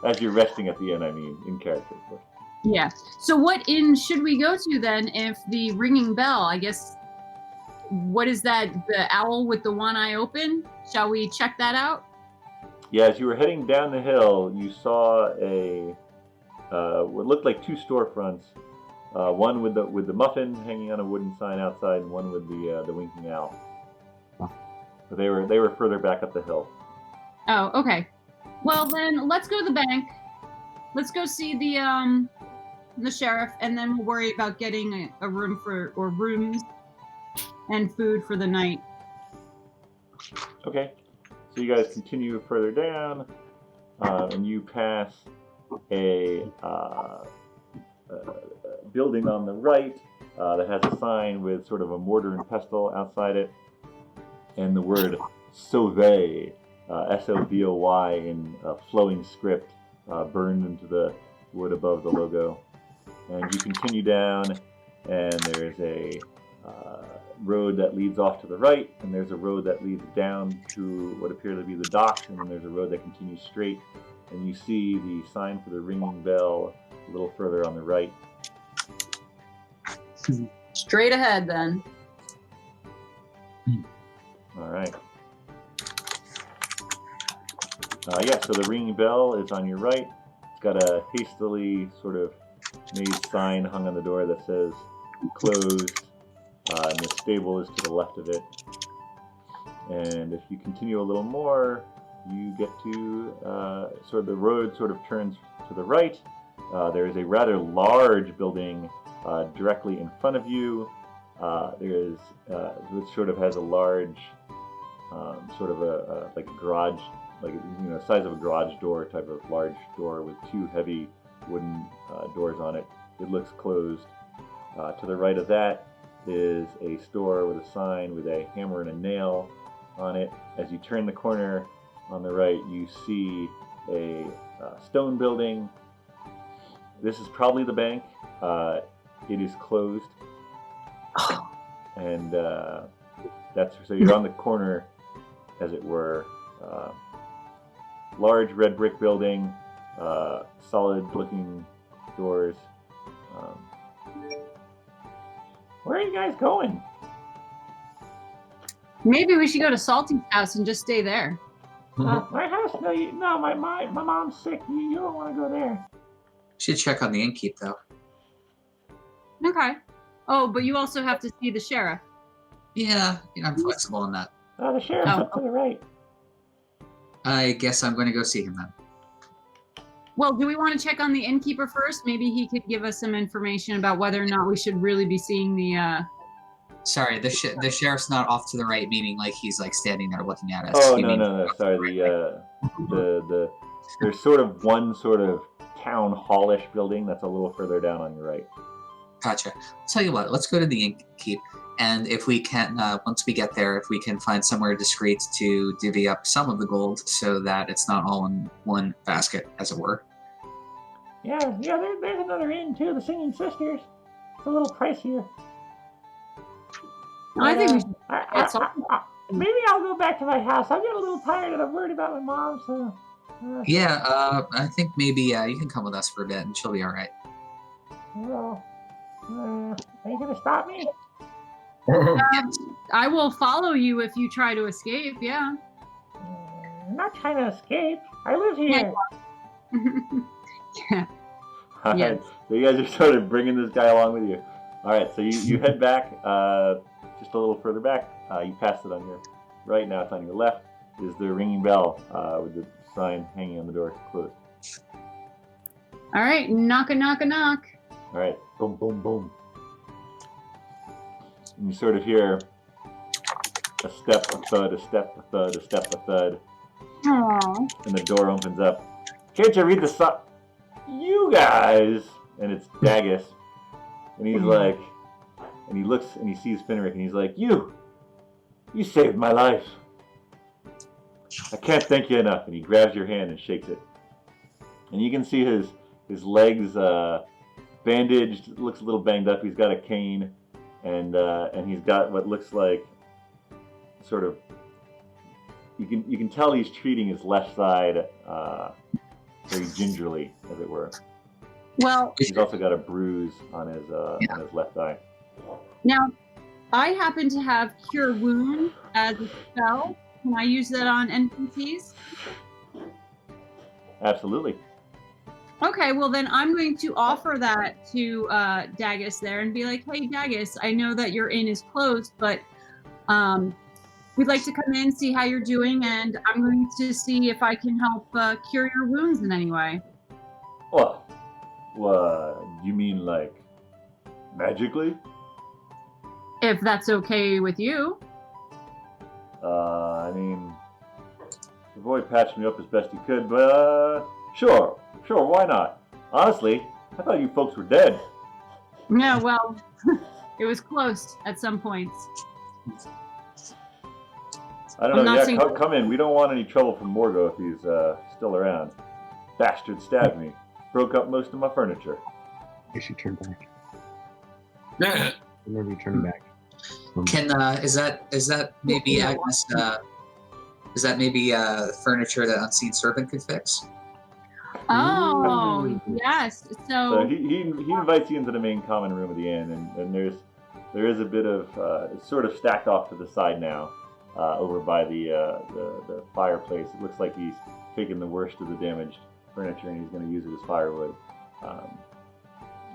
As you're resting at the end, I mean, in character, of course. Yeah. So what inn should we go to then if the ringing bell, I guess, what is that, the owl with the one eye open? Shall we check that out? Yeah, as you were heading down the hill, you saw what looked like 2 storefronts. One with the muffin hanging on a wooden sign outside, and one with the winking owl. But they were further back up the hill. Oh, okay. Well then, let's go to the bank. Let's go see the sheriff, and then we'll worry about getting a room or rooms and food for the night. Okay. So you guys continue further down, and you pass a building on the right that has a sign with sort of a mortar and pestle outside it. and the word Sauvé, S-O-V-O-Y in flowing script, burned into the wood above the logo. And you continue down, and there's a road that leads off to the right, and there's a road that leads down to what appear to be the docks, and then there's a road that continues straight, and you see the sign for the ringing bell a little further on the right. Straight ahead, then. All right. So the ringing bell is on your right. It's got a hastily sort of made sign hung on the door that says closed, and the stable is to the left of it. And if you continue a little more, you get to sort of the road sort of turns to the right. There is a rather large building directly in front of you. This sort of has a large sort of like a garage, like size of a garage door type of large door with two heavy wooden doors on it. It looks closed. To the right of that is a store with a sign with a hammer and a nail on it. As you turn the corner on the right, you see a stone building. This is probably the bank. It is closed, and so you're on the corner, as it were. Large red brick building, solid-looking doors. Where are you guys going? Maybe we should go to Salty's house and just stay there. My house? No, my mom's sick. You don't want to go there. Should check on the innkeep, though. Okay. Oh, but you also have to see the sheriff. Yeah, I'm flexible on that. The sheriff's up to the right. I guess I'm going to go see him then. Well, do we want to check on the innkeeper first? Maybe he could give us some information about whether or not we should really be seeing the... Sorry, the sheriff's not off to the right, meaning like he's like standing there looking at us. Oh, no. Sorry, there's sort of one sort of town hallish building that's a little further down on your right. Gotcha. I'll tell you what, let's go to the innkeep, and if we can, once we get there, if we can find somewhere discreet to divvy up some of the gold so that it's not all in one basket, as it were. Yeah, there's another inn too, the Singing Sisters. It's a little pricier. I think we should... Maybe I'll go back to my house. I'm getting a little tired and I'm worried about my mom, so... Yeah, I think maybe you can come with us for a bit and she'll be alright. Well, are you going to stop me? I will follow you if you try to escape, yeah. I'm not trying to escape. I live here. Yeah. All Yes. right, so you guys are sort of bringing this guy along with you. All right, so you head back just a little further back. You passed it on your right. Now it's on your left. Is the ringing bell with the sign hanging on the door closed. All right, knock a knock a knock. All right, boom, boom, boom. And you sort of hear a step, a thud, a step, a thud, a step, a thud. Aww. And the door opens up. Can't you read the sign? You guys! And it's Dagus. And he's like, and he looks and he sees Finric and he's like, You saved my life. I can't thank you enough. And he grabs your hand and shakes it. And you can see his legs bandaged, looks a little banged up. He's got a cane, and he's got what looks like sort of. You can tell he's treating his left side very gingerly, as it were. Well, He's also got a bruise on his left eye. now, I happen to have Cure Wound as a spell. Can I use that on NPCs? Absolutely. Okay, well then I'm going to offer that to Dagus there and be like, hey Dagus, I know that your inn is closed, but we'd like to come in, see how you're doing, and I'm going to see if I can help cure your wounds in any way. Well, you mean like magically? If that's okay with you. I mean, the boy patched me up as best he could, but sure, why not? Honestly, I thought you folks were dead. Yeah, well, it was close at some points. I don't I'm know. not Yeah, saying- come in. We don't want any trouble from Morgo if he's still around. Bastard stabbed me. Broke up most of my furniture. I should turn back. Yeah. Maybe turn back. Can is that maybe Agnes? Is that maybe furniture that Unseen Servant could fix? Oh, yes. So he invites you into the main common room of the inn, and there is a bit of it's sort of stacked off to the side now, over by the fireplace. It looks like he's taken the worst of the damaged furniture and he's going to use it as firewood.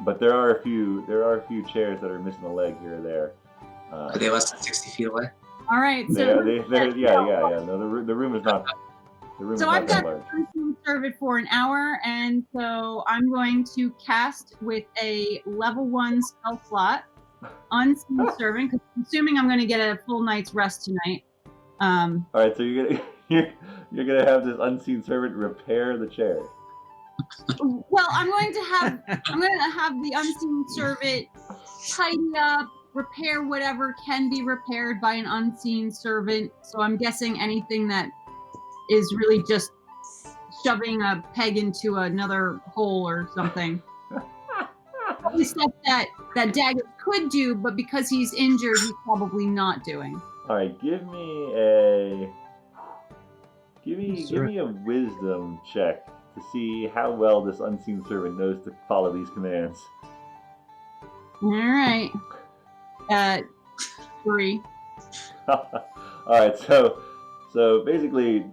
But there are a few chairs that are missing a leg here or there. Are they less than 60 feet away? All right. Yeah. So No, the room is not. The room is So not I've that got large. to serve it for an hour, and so I'm going to cast with a level 1 spell slot, Unseen Servant, because I'm assuming I'm going to get a full night's rest tonight. All right, so you're gonna have this unseen servant repair the chair. Well, I'm going to have the Unseen Servant tidy up, repair whatever can be repaired by an Unseen Servant. So I'm guessing anything that is really just shoving a peg into another hole or something. Probably stuff that Daggett could do, but because he's injured, he's probably not doing. All right, give me a wisdom check to see how well this unseen servant knows to follow these commands. All right. 3. All right, so basically,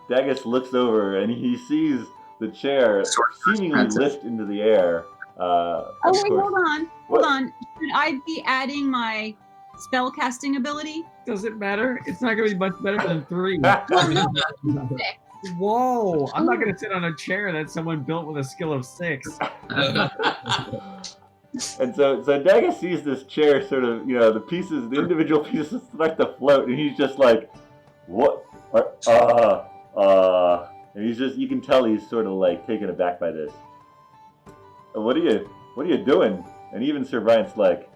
Daggett looks over and he sees the chair seemingly lift into the air. Oh wait, hold on. What? Hold on. Should I be adding my spell casting ability? Does it matter? It's not going to be much better than 3. Well, no, 6. Whoa! I'm not going to sit on a chair that someone built with a skill of 6. And so Daggett sees this chair sort of, the individual pieces start to float, and he's just like, what? And he's just, you can tell he's sort of like taken aback by this. What are you doing? And even Sir Bryant's like,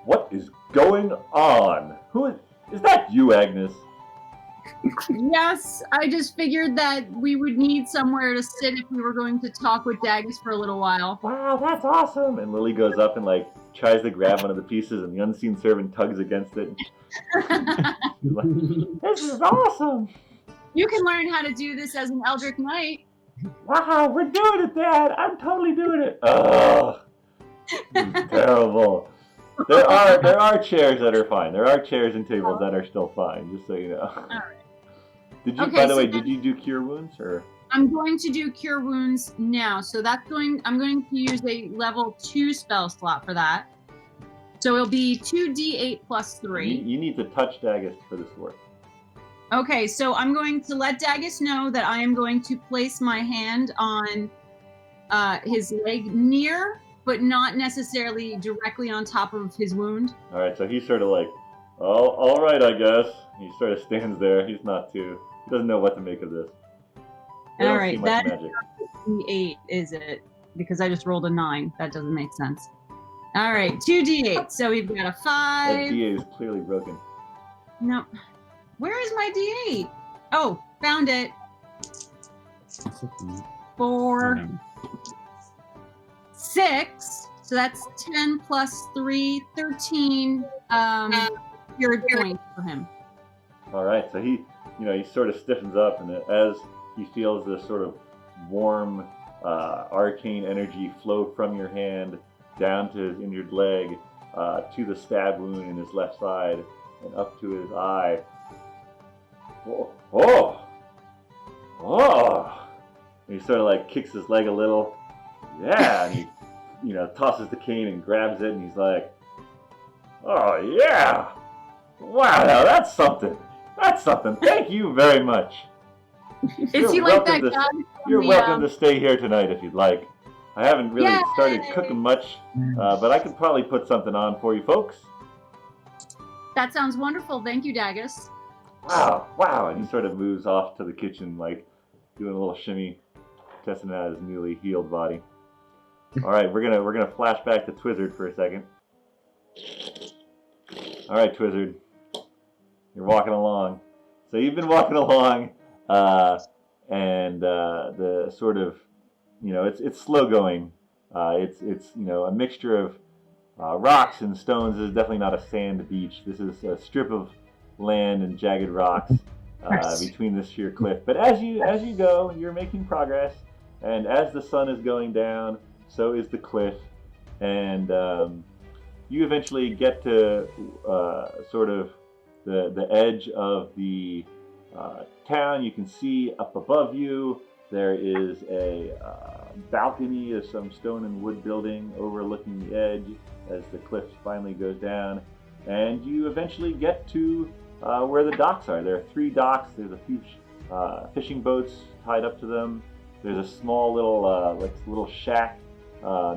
what is going on? Is that you, Agnes? Yes, I just figured that we would need somewhere to sit if we were going to talk with Daggett for a little while. Wow, that's awesome! And Lily goes up and like tries to grab one of the pieces, and the unseen servant tugs against it. She's like, this is awesome! You can learn how to do this as an Eldritch Knight. Wow, we're doing it, Dad! I'm totally doing it! Oh, this is terrible. There are chairs that are fine. There are chairs and tables that are still fine, just so you know. All right. By the way, did you do Cure Wounds or? I'm going to do Cure Wounds now, so I'm going to use a level 2 spell slot for that. So it'll be 2d8 plus 3. You need to touch Daggett for this to work. Okay, so I'm going to let Daggett know that I am going to place my hand on his leg near, but not necessarily directly on top of his wound. All right, so he's sort of like, oh, all right, I guess. He sort of stands there. He doesn't know what to make of this. All right, that magic. is 8, is it? Because I just rolled a 9. That doesn't make sense. All right, 2d8. So we've got a 5. That D8 is clearly broken. No. Where is my d8? Oh, found it. 4, 6. So that's 10 plus 3, 13 cure points for him. All right, so he sort of stiffens up, and as he feels this sort of warm, arcane energy flow from your hand down to his injured leg, to the stab wound in his left side, and up to his eye. Oh! And he sort of like kicks his leg a little. Yeah, and he, tosses the cane and grabs it, and he's like, oh yeah! Wow, now that's something. That's something. Thank you very much. Is he like that guy? You're welcome to stay here tonight if you'd like. I haven't really started cooking much, but I could probably put something on for you folks. That sounds wonderful. Thank you, Daggett. Wow. And he sort of moves off to the kitchen, like doing a little shimmy, testing out his newly healed body. All right, we're gonna flash back to Twizzard for a second. All right, Twizzard. You're walking along. So you've been walking along, and the sort of, it's slow going. It's a mixture of rocks and stones. This is definitely not a sand beach. This is a strip of land and jagged rocks between this sheer cliff. But as you go, you're making progress, and as the sun is going down, so is the cliff, and you eventually get to sort of the edge of the town. You can see up above you there is a balcony of some stone and wood building overlooking the edge as the cliff finally goes down, and you eventually get to where the docks are. There are 3 docks. There's a few fishing boats tied up to them. There's a small little shack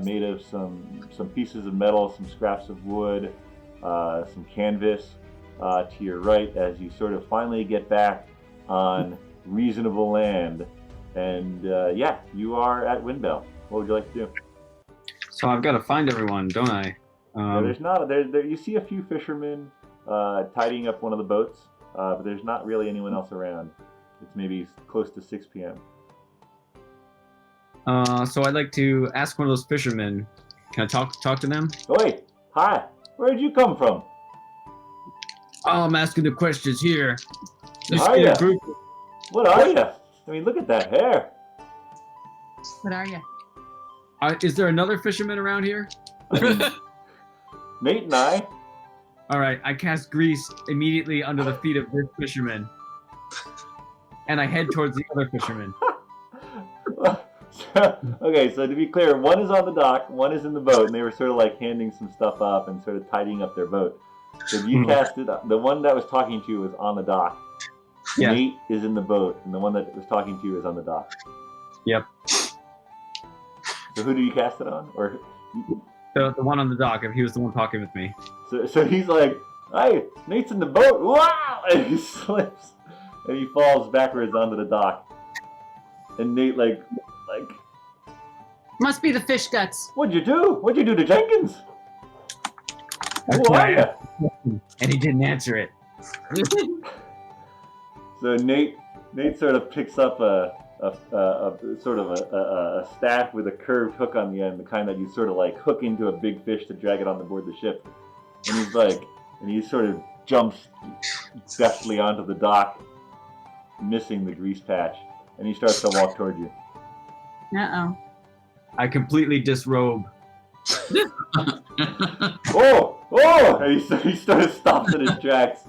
made of some pieces of metal, some scraps of wood, some canvas to your right as you sort of finally get back on reasonable land. And you are at Windbell. What would you like to do? So I've got to find everyone, don't I? There's not. There. You see a few fishermen tidying up one of the boats, but there's not really anyone else around. It's maybe close to 6 p.m. So I'd like to ask one of those fishermen. Can I talk to them? Oi! Hi! Where did you come from? Oh, I'm asking the questions here. Just Are in ya? a group. What are you? I mean, look at that hair. What are you? Is there another fisherman around here? Nate and I. All right, I cast grease immediately under the feet of this fisherman, and I head towards the other fisherman. Okay, so to be clear, one is on the dock, one is in the boat, and they were sort of like handing some stuff up and sort of tidying up their boat. So you cast it. The one that was talking to you was on the dock. Yeah. Nate is in the boat, and the one that was talking to you is on the dock. Yep. So who do you cast it on? Or The one on the dock, if he was the one talking with me. so he's like, "Hey, Nate's in the boat!" Wow! And he slips, and he falls backwards onto the dock. And Nate like, Must be the fish guts. "What'd you do? What'd you do to Jenkins? Who are you?" And he didn't answer it. So Nate sort of picks up a staff with a curved hook on the end, the kind that you sort of like hook into a big fish to drag it on board the ship. And he sort of jumps deftly onto the dock, missing the grease patch, and he starts to walk toward you. Uh-oh. I completely disrobe. Oh! And he sort of stops in his tracks.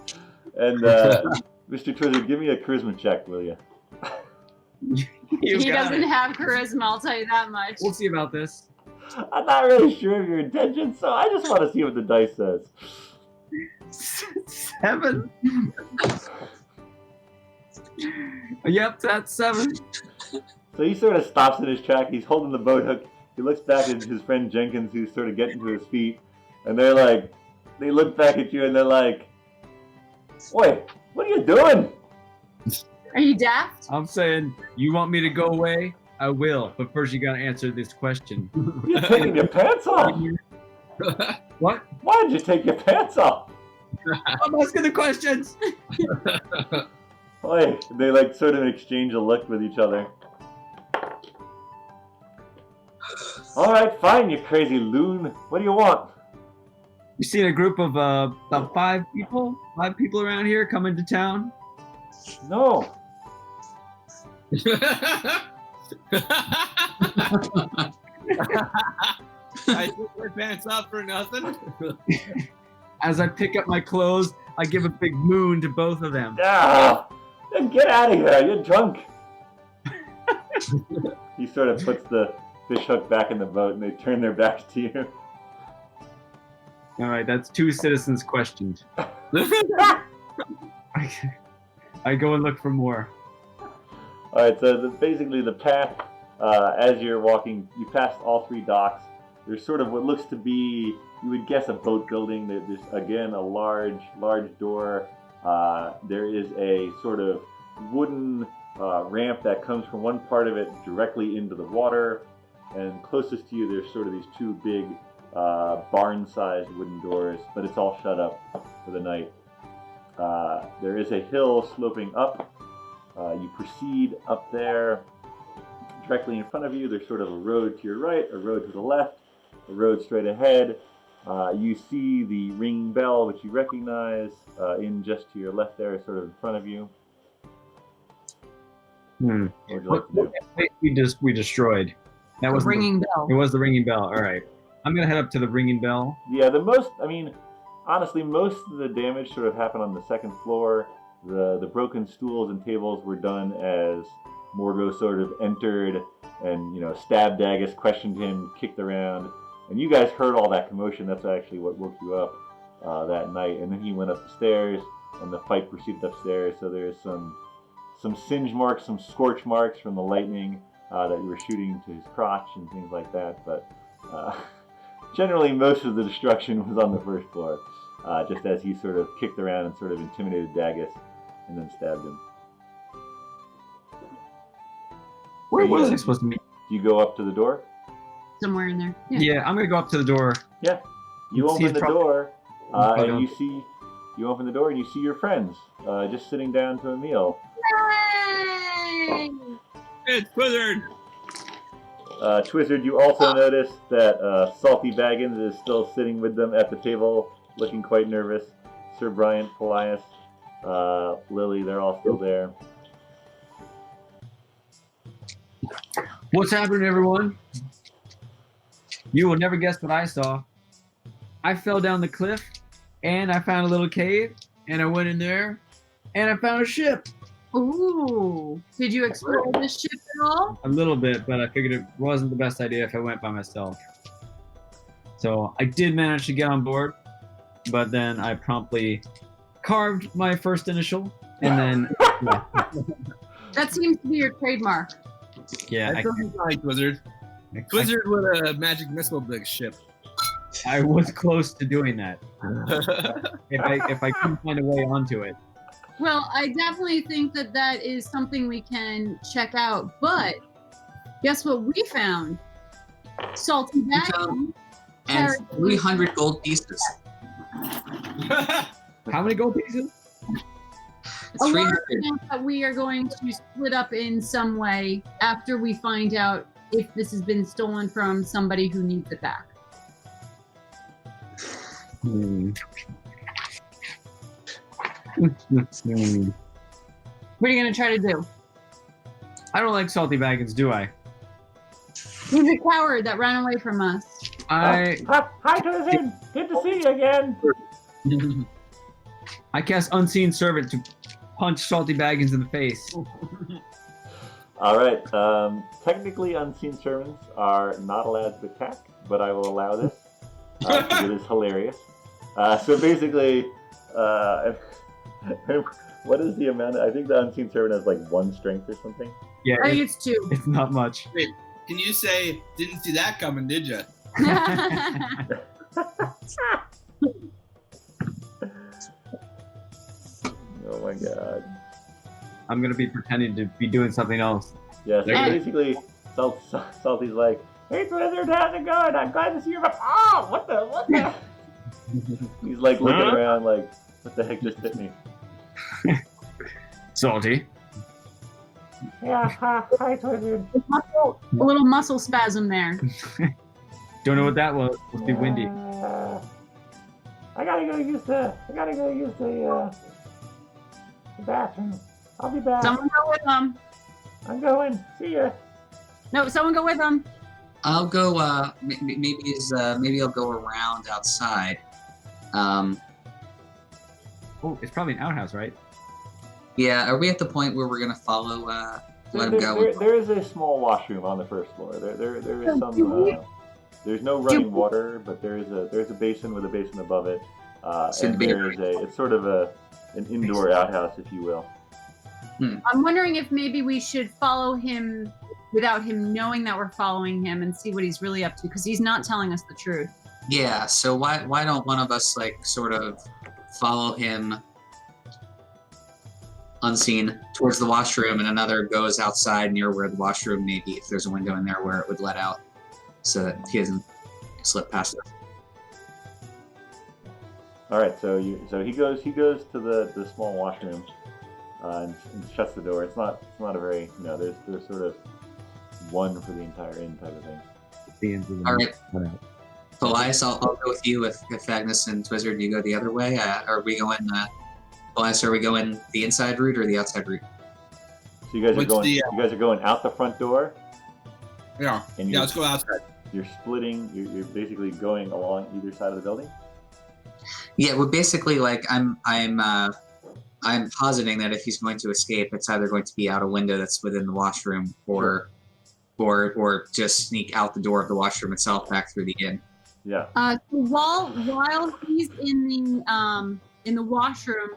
And Mr. Trizzy, give me a charisma check, will you? He doesn't have charisma, I'll tell you that much. We'll see about this. I'm not really sure of your intentions, so I just want to see what the dice says. 7. Yep, that's 7. So he sort of stops in his track. He's holding the boat hook. He looks back at his friend Jenkins, who's sort of getting to his feet. And they look back at you and they're like, "Oi, what are you doing?" Are you daft? I'm saying, you want me to go away? I will, but first you gotta answer this question. You're taking your pants off. What? Why did you take your pants off? I'm asking the questions! Oi, they sort of exchange a look with each other. All right, fine, you crazy loon. What do you want? You seen a group of about 5 people around here coming to town? No. I took my pants off for nothing. As I pick up my clothes, I give a big moon to both of them. Ah, then get out of here. You're drunk. He sort of puts the fish hook back in the boat and they turn their backs to you. All right, that's 2 citizens questioned. I go and look for more. All right, so basically the path, as you're walking, you pass all 3 docks. There's sort of what looks to be, you would guess, a boat building. There's, again, a large door. There is a sort of wooden ramp that comes from one part of it directly into the water. And closest to you, there's sort of these 2 big barn-sized wooden doors, but it's all shut up for the night. There is a hill sloping up. You proceed up there. Directly in front of you, there's sort of a road to your right, a road to the left, a road straight ahead. You see the ringing bell, which you recognize, in just to your left there, sort of in front of you. What would you like to do? We destroyed. That was The ringing bell. It was the ringing bell. All right. I'm gonna head up to the ringing bell. Yeah, honestly, most of the damage sort of happened on the second floor. The broken stools and tables were done as Morgo sort of entered and, stabbed Dagus, questioned him, kicked around. And you guys heard all that commotion. That's actually what woke you up that night. And then he went up the stairs, and the fight proceeded upstairs. So there's some singe marks, some scorch marks from the lightning that you were shooting to his crotch and things like that. But generally, most of the destruction was on the first floor, just as he sort of kicked around and sort of intimidated Dagus and then stabbed him. Where was I supposed to meet? Do you go up to the door? Somewhere in there. Yeah, I'm gonna go up to the door. Yeah. You open the door, Okay. and you open the door and you see your friends just sitting down to a meal. Yay! It's Wizard. Twizzard, you also notice that Salty Baggins is still sitting with them at the table, looking quite nervous. Sir Bryant, Paelias, Lily, they're all still there. What's happening, everyone? You will never guess what I saw. I fell down the cliff, and I found a little cave, and I went in there, and I found a ship. Ooh. Did you explore this ship at all? A little bit, but I figured it wasn't the best idea if I went by myself. So I did manage to get on board, but then I promptly carved my first initial, and then That seems to be your trademark. yeah, That doesn't like Wizard. Wizard with a magic missile big ship. I was close to doing that. If I couldn't find a way onto it. Well, I definitely think that is something we can check out. But guess what we found? Salty We bag. found- And 300 gold pieces. How many gold pieces? A large 300. amount that we are going to split up in some way after we find out if this has been stolen from somebody who needs it back. What are you going to try to do? I don't like salty baggins, do I? He's a coward that ran away from us. I Hi, Twizzard! Good to see you again! I cast Unseen Servant to punch salty baggins in the face. Alright, technically unseen servants are not allowed to attack, but I will allow this, because it is hilarious. So basically, what is the amount? I think the unseen servant has like 1 strength or something. Yeah, I think it's 2. it's not much. Wait, can you say, didn't see that coming, did you? Oh my god. I'm gonna be pretending to be doing something else. Yeah, so Yeah. basically, Salty's like, "Hey Twizzard, how's it going? I'm glad to see you." Oh, what the? He's like looking around like, what the heck just hit me? Salty. Yeah, hi Twizzard. A little muscle spasm there. Don't know what that was. Must be windy. I gotta go use the bathroom. I'll be back. Someone go with them. I'm going. See ya. No, someone go with them. I'll go. Maybe I'll go around outside. Oh, it's probably an outhouse, right? Yeah. Are we at the point where we're gonna follow? Let him go. There is a small washroom on the first floor. There is some. There's no running water, but there's a basin with a basin above it, and it's sort of an indoor outhouse, if you will. I'm wondering if maybe we should follow him without him knowing that we're following him and see what he's really up to, because he's not telling us the truth. Yeah. So why don't one of us like sort of follow him unseen towards the washroom, and another goes outside near where the washroom may be, if there's a window in there where it would let out, so that he doesn't slip past us. All right, so he goes to the small washroom and shuts the door. It's not a very there's sort of one for the entire inn type of thing. All right. Paelias, I'll go with you if Agnes and Twizzard, you go the other way. Are we going? Paelias, are we going the inside route or the outside route? So you guys are going. You guys are going out the front door. Yeah. And Let's go outside. You're splitting. You're basically going along either side of the building. Yeah, well, basically, like I'm positing that if he's going to escape, it's either going to be out a window that's within the washroom, or just sneak out the door of the washroom itself back through the inn. Yeah. So while he's in the washroom,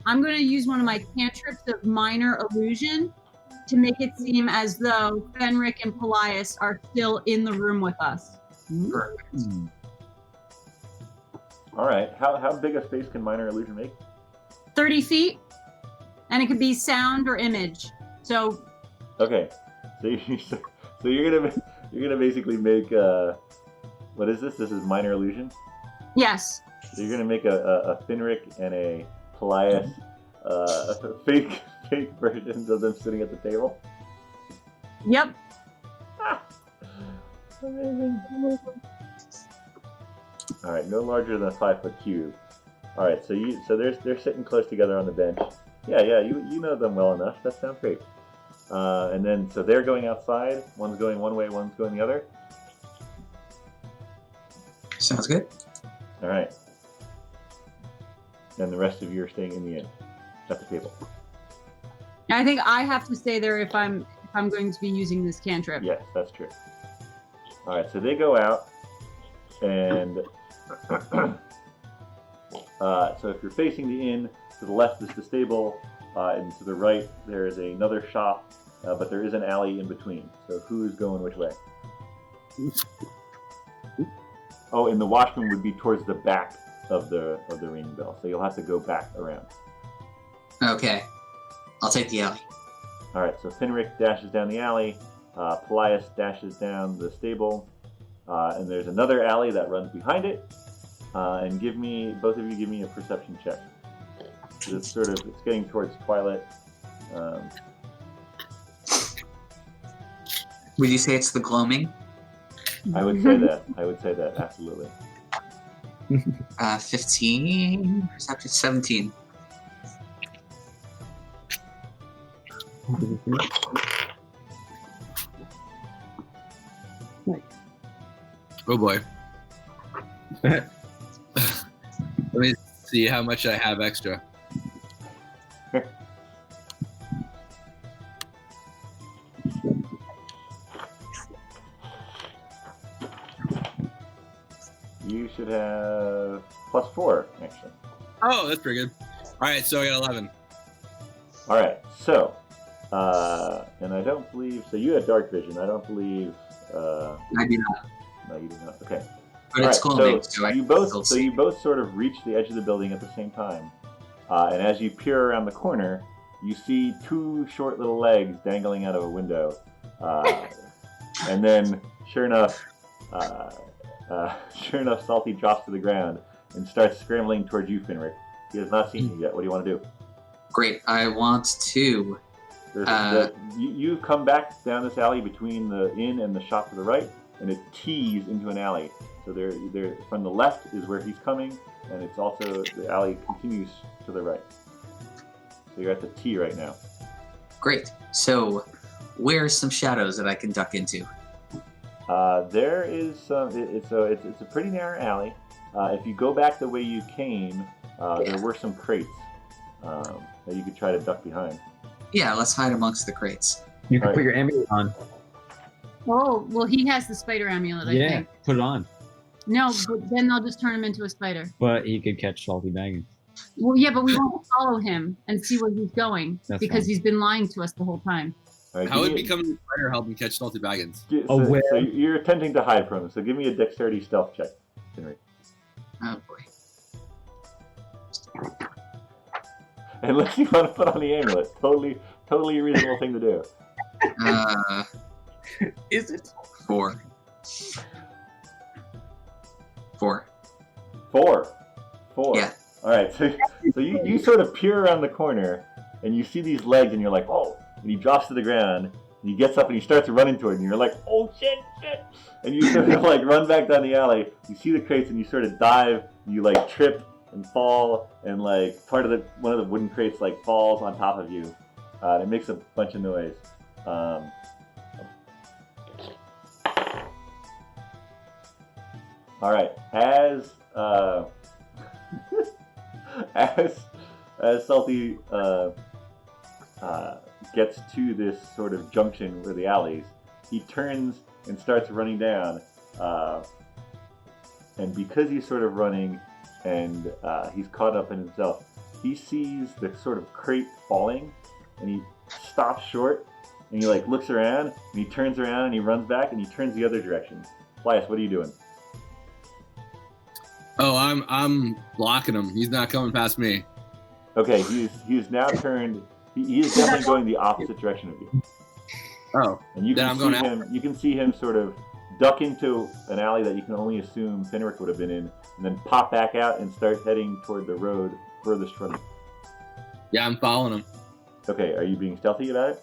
I'm going to use one of my cantrips of minor illusion to make it seem as though Finric and Paelias are still in the room with us. Perfect. All right. How big a space can minor illusion make? 30 feet, and it could be sound or image. So. Okay. So you're gonna basically make what is this? This is minor illusion. Yes. So you're gonna make a Finric and a Paelias fake versions of them sitting at the table. Yep. Amazing. All right, no larger than a 5-foot cube. All right, so they're sitting close together on the bench. Yeah, you know them well enough. That sounds great. And then so they're going outside. One's going one way, one's going the other. Sounds good. All right. And the rest of you are staying in the inn at the table. I think I have to stay there if I'm going to be using this cantrip. Yes, that's true. All right, so they go out, and so if you're facing the inn, to the left is the stable, and to the right there is another shop, but there is an alley in between. So who is going which way? Oh, and the washroom would be towards the back of the ringing bell, so you'll have to go back around. Okay, I'll take the alley. All right, so Finric dashes down the alley, Paelias dashes down the stable, and there's another alley that runs behind it. And both of you give me a perception check. It's getting towards twilight. Would you say it's the gloaming? I would say that, absolutely. 15, perception 17. Oh boy. Let me see how much I have extra. You should have +4, actually. Oh, that's pretty good. All right, so I got 11. All right, so, and I don't believe, so you had dark vision. I don't believe. I do not. No, you do not. Okay. But All it's right, gloaming, so so you both sort of reach the edge of the building at the same time, and as you peer around the corner, you see two short little legs dangling out of a window, and then sure enough, Salty drops to the ground and starts scrambling towards you, Finric. He has not seen you yet. What do you want to do? Great. I want to. You come back down this alley between the inn and the shop to the right, and it tees into an alley. So there from the left is where he's coming, and it's also the alley continues to the right. So you're at the T right now. Great. So, where's some shadows that I can duck into? There is some. It's a pretty narrow alley. If you go back the way you came, there were some crates that you could try to duck behind. Yeah, let's hide amongst the crates. You can All put right. your amulet on. Oh, well, he has the spider amulet, I Yeah, think. put it on. No, but then they'll just turn him into a spider. But he could catch Salty Baggins. Well, yeah, but we won't follow him and see where he's going because fine. he's been lying to us the whole time. All right, How give would me- becoming a spider help me catch Salty Baggins? So you're attempting to hide from him. So give me a dexterity stealth check, Henry. Oh boy. Unless you want to put on the amulet. Totally a reasonable thing to do. Is it? 4. 4. 4. 4. Yeah. All right. So you sort of peer around the corner, and you see these legs, and you're like, oh! And he drops to the ground, and he gets up, and he starts to run into it, and you're like, oh shit! And you sort of like run back down the alley. You see the crates, and you sort of dive. You like trip and fall, and like one of the wooden crates like falls on top of you. And it makes a bunch of noise. All right, as Salty gets to this sort of junction where the alleys, he turns and starts running down. And because he's sort of running and he's caught up in himself, he sees the sort of crate falling, and he stops short, and he like looks around, and he turns around, and he runs back, and he turns the other direction. Paelias, what are you doing? Oh, I'm blocking him. He's not coming past me. Okay, he's now turned. He is definitely going the opposite direction of you. Oh, and you then can I'm see going him. You can see him sort of duck into an alley that you can only assume Finric would have been in, and then pop back out and start heading toward the road furthest from you. Yeah, I'm following him. Okay, are you being stealthy about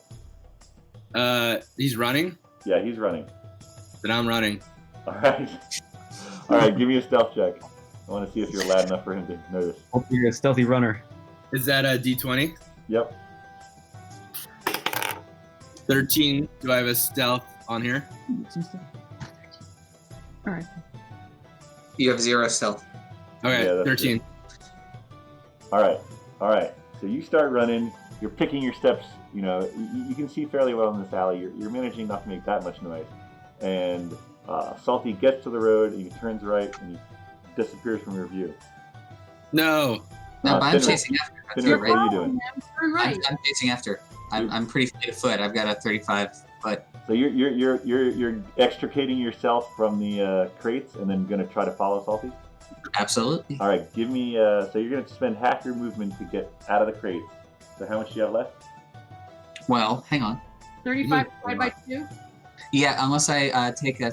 it? He's running. Yeah, he's running. Then I'm running. All right. All right, give me a stealth check. I want to see if you're loud enough for him to notice. Hope you're a stealthy runner. Is that a D20? Yep. 13. Do I have a stealth on here? All right. You have 0 stealth. Okay, Yeah, that's 13. All right. So you start running. You're picking your steps. You know, you can see fairly well in this alley. You're managing not to make that much noise. And Salty gets to the road, and he turns right, and he disappears from your view. No. No, but I'm Finric, chasing after. That's Finric, right. what are you doing? Turn right. I'm chasing after. I'm pretty fleet of foot. I've got a 35 foot. So you're extricating yourself from the crates, and then going to try to follow Salty. Absolutely. All right, give me. So you're going to spend half your movement to get out of the crates. So how much do you have left? Well, hang on. 35 divided by 2. Yeah, unless I take a,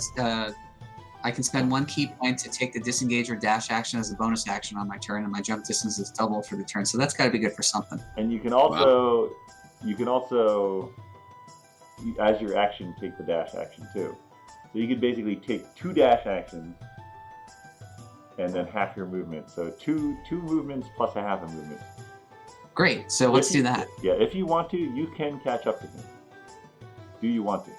I can spend 1 key point to take the disengage or dash action as a bonus action on my turn, and my jump distance is double for the turn. So that's got to be good for something. And you can also, as your action, take the dash action too. So you could basically take 2 dash actions and then half your movement. So two movements plus a half a movement. Great. So let's do that. Yeah, if you want to, you can catch up to him. Do you want to?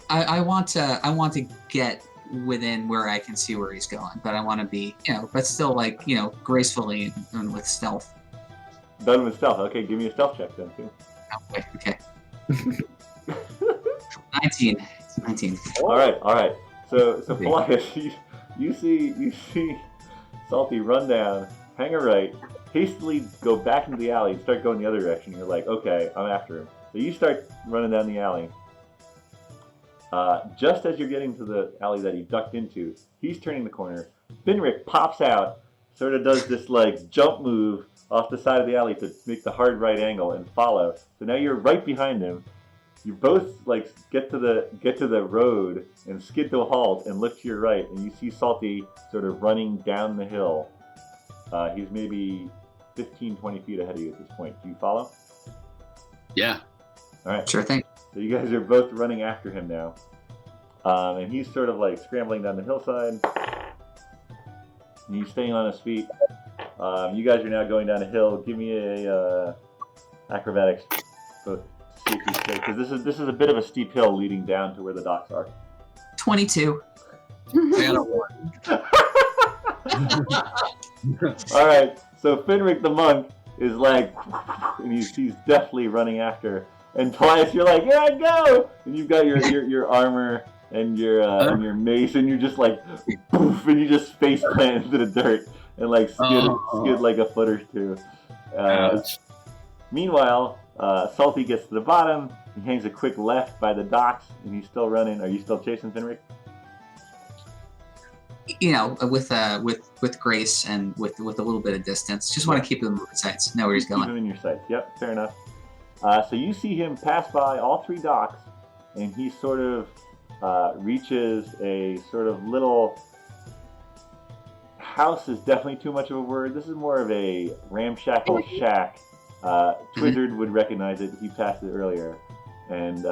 I want to get within where I can see where he's going, but I want to be, but still gracefully and with stealth. Done with stealth. Okay, give me a stealth check then too. Okay. 19. All right. So Paelias, you see Salty run down, hang a right, hastily go back into the alley, and start going the other direction. You're like, okay, I'm after him. So you start running down the alley. Just as you're getting to the alley that he ducked into, he's turning the corner. Finric pops out, sort of does this like jump move off the side of the alley to make the hard right angle and follow. So now you're right behind him. You both like get to the road and skid to a halt and look to your right, and you see Salty sort of running down the hill. He's maybe 15, 20 feet ahead of you at this point. Do you follow? Yeah. All right. Sure thing. So you guys are both running after him now. And he's sort of like scrambling down the hillside. And he's staying on his feet. You guys are now going down a hill. Give me a acrobatics, both to see if you stay, because this is a bit of a steep hill leading down to where the docks are. 22. I got a 1. All right. So Finric the monk is like, and he's definitely running after. And Paelias, you're like, here I go! And you've got your armor and your mace, and you're just like, poof, and you just face plant into the dirt and like skid like a foot or two. Meanwhile, Salty gets to the bottom. He hangs a quick left by the docks, and he's still running. Are you still chasing Finric? With grace and with a little bit of distance. Just want to keep him in sights. Know where he's Keep going. him in your sights. Yep, fair enough. So you see him pass by all 3 docks, and he sort of reaches a sort of little, house is definitely too much of a word. This is more of a ramshackle shack. Twizzard would recognize it. He passed it earlier. And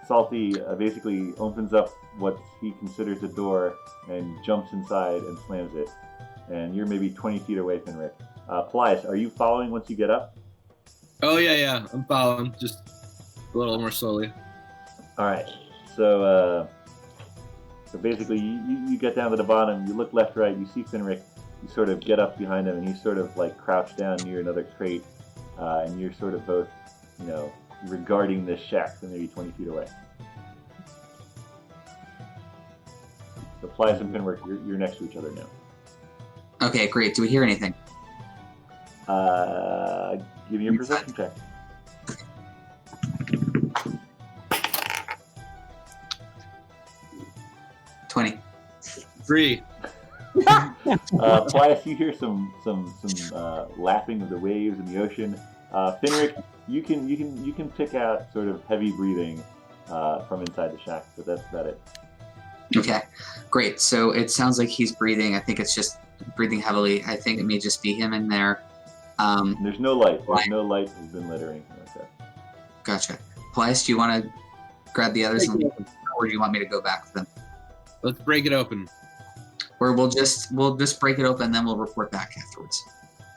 Salty basically opens up what he considers a door and jumps inside and slams it. And you're maybe 20 feet away, Finric. Paelias, are you following once you get up? Oh yeah, I'm following, just a little more slowly. All right. So basically, you get down to the bottom. You look left, right. You see Finric. You sort of get up behind him, and he's sort of like crouched down near another crate. And you're sort of both, regarding this shack from maybe 20 feet away. So Paelias and Finric, you're next to each other now. Okay, great. Do we hear anything? Give me a perception check. $20. 3. Paelias, you hear some lapping of the waves in the ocean. Finric, you can pick out sort of heavy breathing from inside the shack, but that's about it. Okay, great. So it sounds like he's breathing. I think it's just breathing heavily. I think it may just be him in there. There's no light. There's no light has been lit or anything like that. Gotcha. Paelias, do you want to grab the others, or do you want me to go back with them? Let's break it open. Or we'll just break it open and then we'll report back afterwards.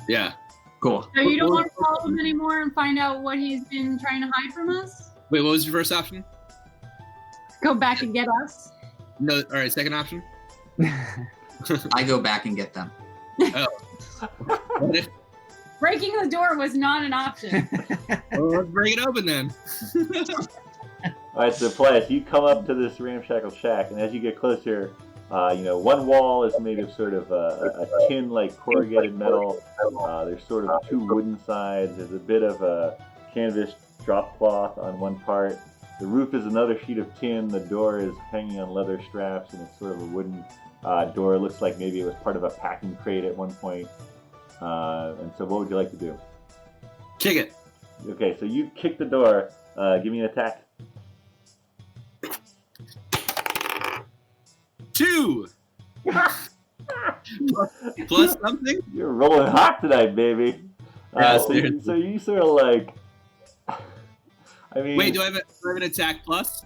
Yeah. Cool. So you don't want to follow him anymore and find out what he's been trying to hide from us? Wait, what was your first option? Go back and get us? No. All right. Second option. I go back and get them. Oh. What if- Breaking the door was not an option. Well, let's break it open then. All right, so Paelias, you come up to this ramshackle shack, and as you get closer, one wall is made of sort of a tin-like corrugated metal. There's sort of two wooden sides. There's a bit of a canvas drop cloth on one part. The roof is another sheet of tin. The door is hanging on leather straps, and it's sort of a wooden door. It looks like maybe it was part of a packing crate at one point. And so what would you like to do? Kick it. Okay, so you kick the door. Give me an attack. 2. Plus something? You're rolling hot tonight, baby. Yeah, so you sort of like... I mean... Wait, do I have an attack plus?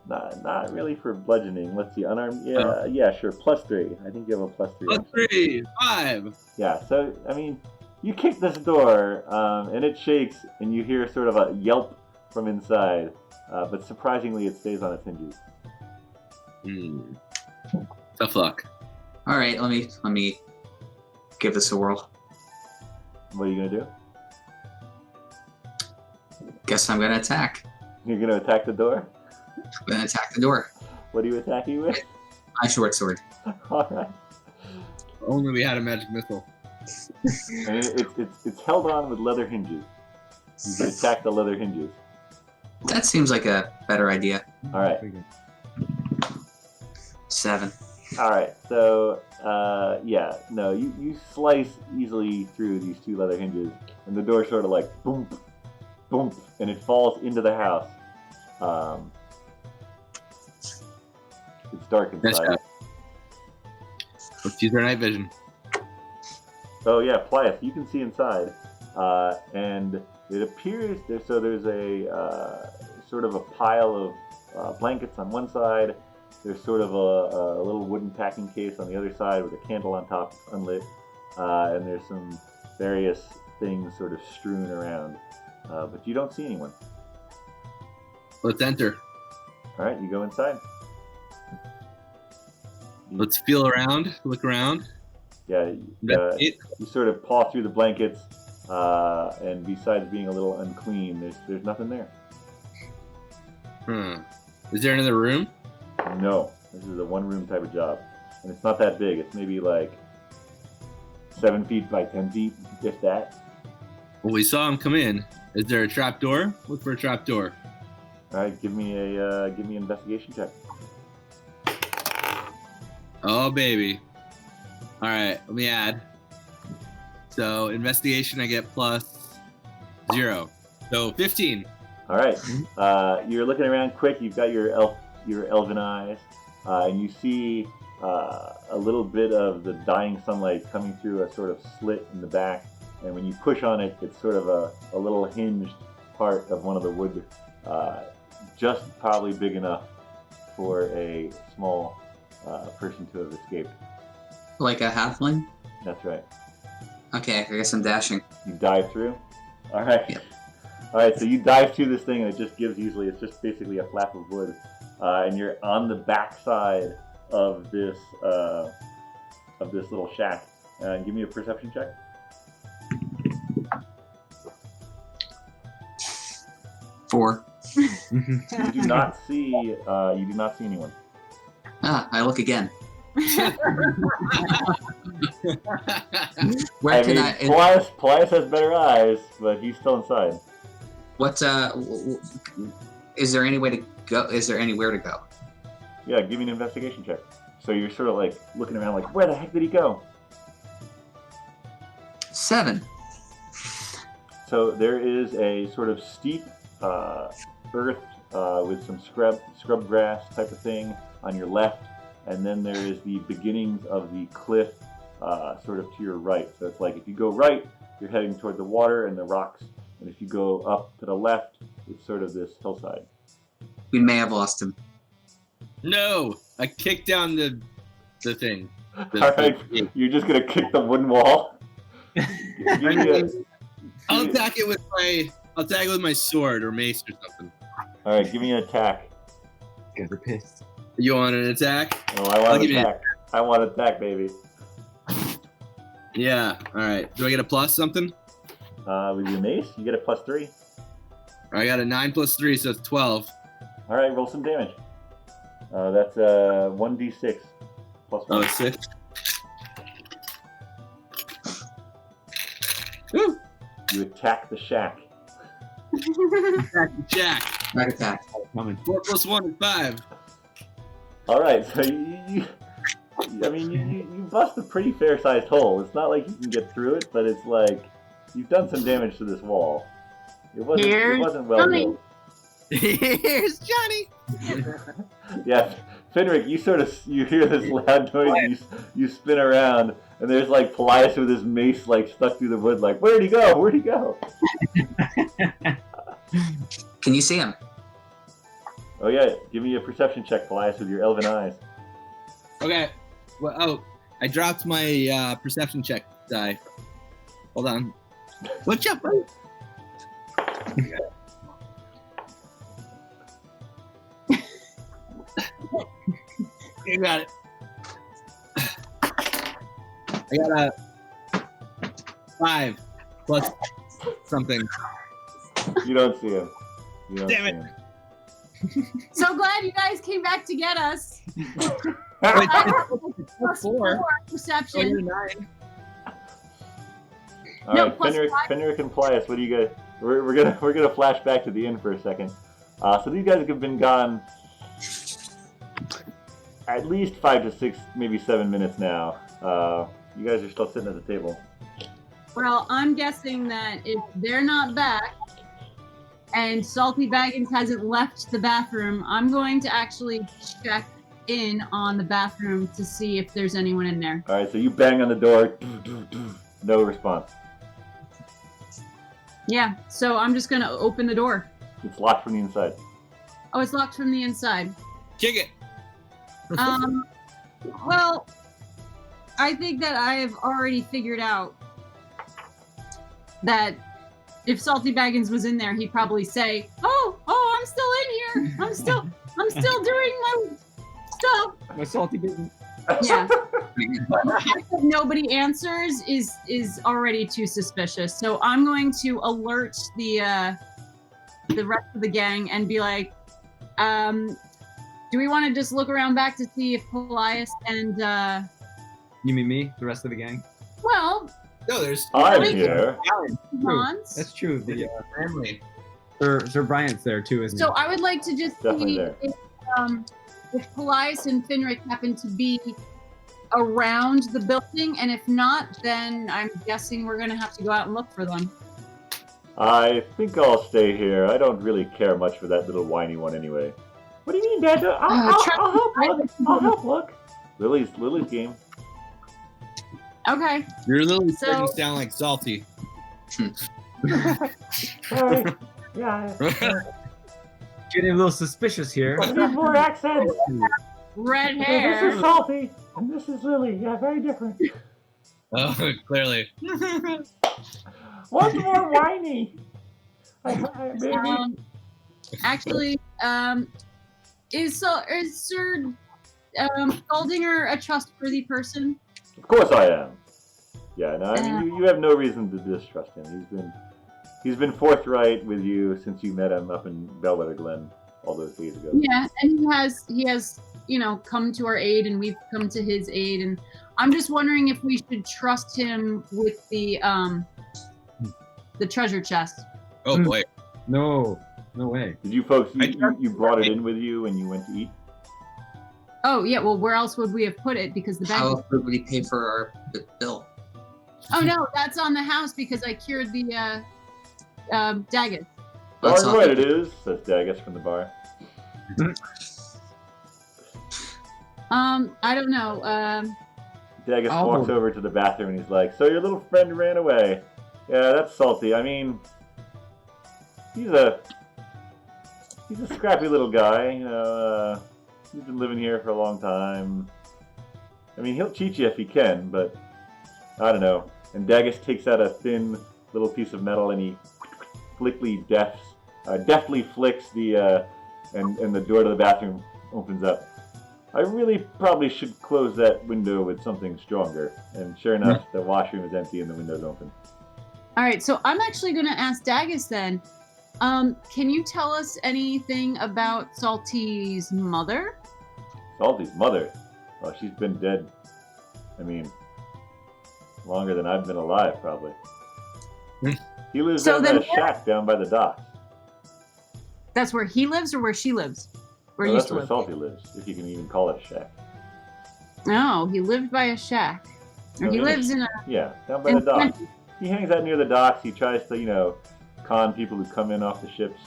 Not really for bludgeoning. Let's see, unarmed. Yeah, sure. +3. I think you have a +3. +3. 5. Yeah. So I mean, you kick this door, and it shakes, and you hear sort of a yelp from inside. But surprisingly, it stays on its hinges. Tough luck. All right, let me give this a whirl. What are you gonna do? Guess I'm gonna attack. You're gonna attack the door? I'm gonna attack the door. What are you attacking with? My short sword. All right. Only we had a magic missile. I mean, it's held on with leather hinges. You can attack the leather hinges. That seems like a better idea. All right. 7. All right. So you slice easily through these two leather hinges, and the door sort of like boom, boom, and it falls into the house. It's dark inside. Let's use our night vision. Oh yeah, Paelias, you can see inside, and it appears there's a sort of a pile of blankets on one side. There's sort of a little wooden packing case on the other side with a candle on top, unlit, and there's some various things sort of strewn around, but you don't see anyone. Let's enter. All right, you go inside. Let's feel around, look around. Yeah, you sort of paw through the blankets, and besides being a little unclean, there's nothing there. Is there another room? No, this is a one-room type of job, and it's not that big. It's maybe like 7 feet by 10 feet, if that. Well, we saw him come in. Is there a trap door? Look for a trap door. All right, give me an investigation check. Oh, baby. All right, let me add. So investigation, I get +0. So 15. All right, you're looking around quick. You've got your elven eyes, and you see a little bit of the dying sunlight coming through a sort of slit in the back, and when you push on it, it's sort of a little hinged part of one of the wood, just probably big enough for a small person to have escaped. Like a halfling? That's right. Okay, I guess I'm dashing. You dive through? Alright. Yep. Alright, so you dive through this thing and it just gives usually, it's just basically a flap of wood. And you're on the back side of this little shack. Give me a perception check. 4. You do not see anyone. Ah, I look again. Where can I? Paelias has better eyes, but he's still inside. What? Is there any way to go? Is there anywhere to go? Yeah, give me an investigation check. So you're sort of like looking around, like, where the heck did he go? 7. So there is a sort of steep earth with some scrub grass type of thing on your left, and then there is the beginnings of the cliff sort of to your right. So it's like if you go right, you're heading toward the water and the rocks, and if you go up to the left, it's sort of this hillside. We may have lost him. No, I kicked down the thing. All right, you're just gonna kick the wooden wall. I'll attack it with my sword or mace or something. All right, give me an attack. Guys are pissed. You want an attack? Oh, I want an attack. I want an attack, baby. Yeah. All right. Do I get a plus something? With your mace, you get a +3. I got a 9 + 3, so it's 12. All right, roll some damage. That's 1d6 +1. Oh, it's 6. Woo! You attack the shack. Attack the shack. Back attack. 4 + 1 is 5. All right, so you bust a pretty fair-sized hole. It's not like you can get through it, but it's like you've done some damage to this wall. It wasn't well built. Here's Johnny. Yeah, Finric, you hear this loud noise, and you spin around, and there's like Paelias with his mace like stuck through the wood, like, where'd he go? Where'd he go? Can you see him? Oh yeah, give me a perception check, Paelias, with your elven eyes. Okay. Well, I dropped my perception check die. Hold on. What's up, buddy? You got it. I got a 5 plus something. You don't see him. You don't Damn see it. him. So glad you guys came back to get us. Plus 4. Perception. 9. All No, right, plus Finric and Paelias, what do you guys? We're gonna flash back to the inn for a second. So these guys have been gone at least 5 to 6, maybe 7 minutes now. You guys are still sitting at the table. Well, I'm guessing that if they're not back and Salty Baggins hasn't left the bathroom, I'm going to actually check in on the bathroom to see if there's anyone in there. All right, so you bang on the door. No response. Yeah, so I'm just going to open the door. It's locked from the inside. Oh, it's locked from the inside. Kick it. Well, I think that I have already figured out that if Salty Baggins was in there, he'd probably say, "Oh, I'm still in here. I'm still doing my stuff." My salty business. Yeah. But the fact that nobody answers is already too suspicious. So I'm going to alert the rest of the gang and be like, do we want to just look around back to see if Paelias and You mean me? The rest of the gang? well, No, there's I'm here. Hans. That's true. The, family. Sir Bryant's there too, isn't So I would like to just Definitely see there. if Paelias and Finric happen to be around the building, and if not, then I'm guessing we're going to have to go out and look for them. I think I'll stay here. I don't really care much for that little whiny one anyway. What do you mean, Dad? I'll help look. I'll help look. Lily's game. Okay. Your Lily's So- starting to sound like salty. Sorry. Yeah. Getting a little suspicious here. I need more accents. Red This hair. is Salty, and this is Lily. Yeah, very different. Oh, clearly. One's more whiny. Maybe. Actually, is Sir Galdinger a trustworthy person? Of course I am. Yeah, no, I mean, you have no reason to distrust him. He's been forthright with you since you met him up in Bellwether Glen all those days ago. Yeah, and he has come to our aid, and we've come to his aid, and I'm just wondering if we should trust him with the treasure chest. Oh boy. No way. Did you folks, you brought it in with you when you went to eat? Oh yeah, well, where else would we have put it? Because the bag. How would we pay for our bill? Oh no, that's on the house because I cured the daggett. That's Darn not- right it is, says Dagus from the bar. I don't know. Dagus Oh. walks over to the bathroom and he's like, "So your little friend ran away? Yeah, that's salty. I mean, he's a scrappy little guy. You know, he's been living here for a long time. I mean, he'll cheat you if he can, but I don't know." And Dagus takes out a thin little piece of metal and he deftly flicks the and the door to the bathroom opens up. I really probably should close that window with something stronger. And sure enough, the washroom is empty and the window's open. All right, so I'm actually going to ask Dagus then. Can you tell us anything about Salty's mother? Salty's mother? Well, she's been dead. I mean, longer than I've been alive, probably. He lives So in then a shack down by the docks. That's where he lives or where she lives? Where No, he that's used to where live? Salty lives, if you can even call it a shack. No, he lived by a shack. Or No, he in a- lives in a... Yeah, down by in the docks. country. He hangs out near the docks. He tries to, con people who come in off the ships.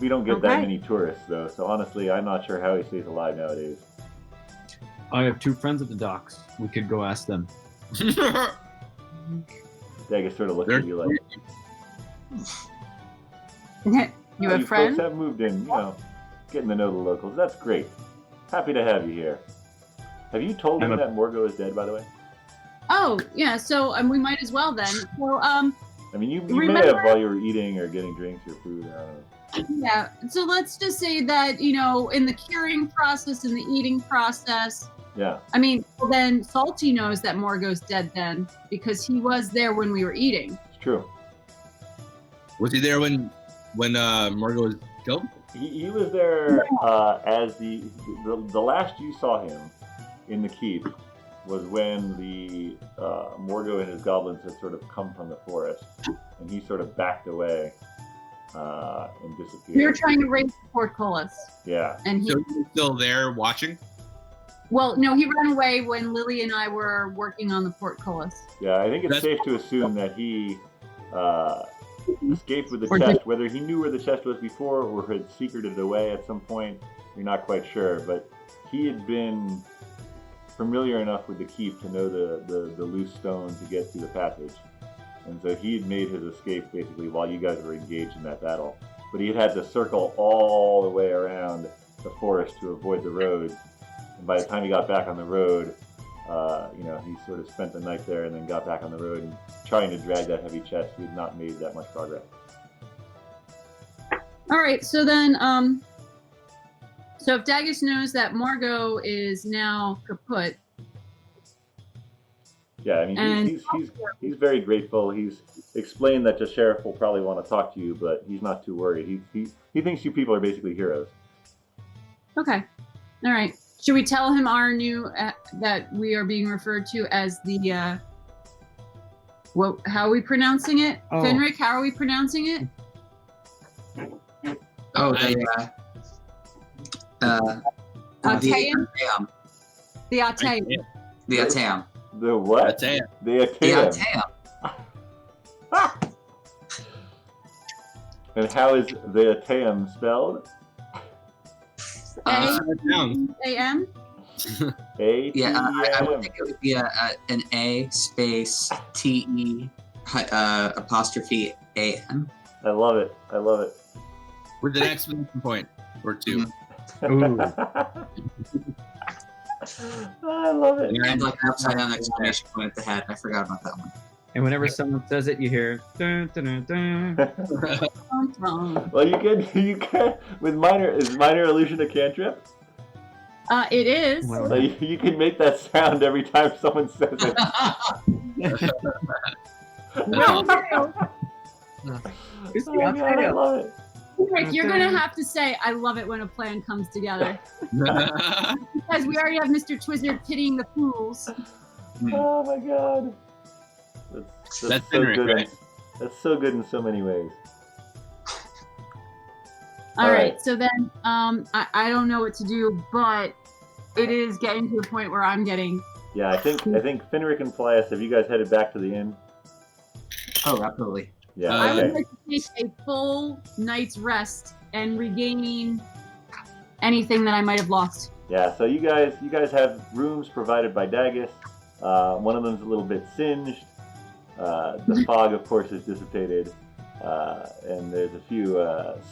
We don't get that Okay. many tourists, though, so honestly, I'm not sure how he stays alive nowadays. I have 2 friends at the docks. We could go ask them. Dagus sort of looks at you like, You "Oh, have you friends? folks have moved in, getting to know the locals. That's great. Happy to have you here. Have you told him I'm a- that Morgo is dead, by the way? Oh, yeah, so we might as well then. So, I mean, you may Remember- have while you were eating or getting drinks or food. I don't know. yeah, so let's just say that, in the curing process and the eating process, Yeah. I mean, well, then Salty knows that Morgo's dead then because he was there when we were eating. It's true. Was he there when Morgo was killed? He was there as the last you saw him in the keep was when the Morgo and his goblins had sort of come from the forest, and he sort of backed away and disappeared. We were trying to raise the portcullis, Yeah. and he. So he was still there watching? Well, no, he ran away when Lily and I were working on the portcullis. Yeah, I think it's That's- safe to assume that he escaped with the Or chest. did- Whether he knew where the chest was before or had secreted it away at some point, you're not quite sure. But he had been familiar enough with the keep to know the loose stone to get through the passage. And so he had made his escape basically while you guys were engaged in that battle. But he had to circle all the way around the forest to avoid the roads. And by the time he got back on the road, he sort of spent the night there and then got back on the road and trying to drag that heavy chest. He had not made that much progress. All right, so then, so if Dagus knows that Morgo is now kaput, Yeah, I mean, And- he's very grateful. He's explained that the sheriff will probably want to talk to you, but he's not too worried. He thinks you people are basically heroes. okay, all right. Should we tell him our new that we are being referred to as the how are we pronouncing it? Oh. Finric, how are we pronouncing it? Oh, the Ateum? Ateum. The Ateum. The Ateum. The what? That's it. The The Ateum. Ateum. And how is the Ateum spelled? Uh, Down. A-M? A T Yeah, I would M. think it would be an A space TE apostrophe AN. I love it. I love it. With an exclamation point or two. Ooh. I love it. And like an upside down exclamation point at the head. I forgot about that one. And whenever someone says it, you hear dun, dun, dun, dun. Well, you can with minor illusion a cantrip. It is. Well, So you can make that sound every time someone says it. It's the Oh, God, I upside love it. Rick, you're gonna have to say, "I love it when a plan comes together," because we already have Mr. Twizzard pitying the fools. Oh my God. That's so Finric, good. right? That's so good in so many ways. All All right, right. so then I don't know what to do, but it is getting to the point where I'm getting. Yeah, I think Finric and Paelias, have you guys headed back to the inn? Oh, absolutely. Yeah. I Okay. would like to take a full night's rest and regaining anything that I might have lost. Yeah. So you guys have rooms provided by Dagus. One of them's a little bit singed. The fog, of course, is dissipated, and there's a few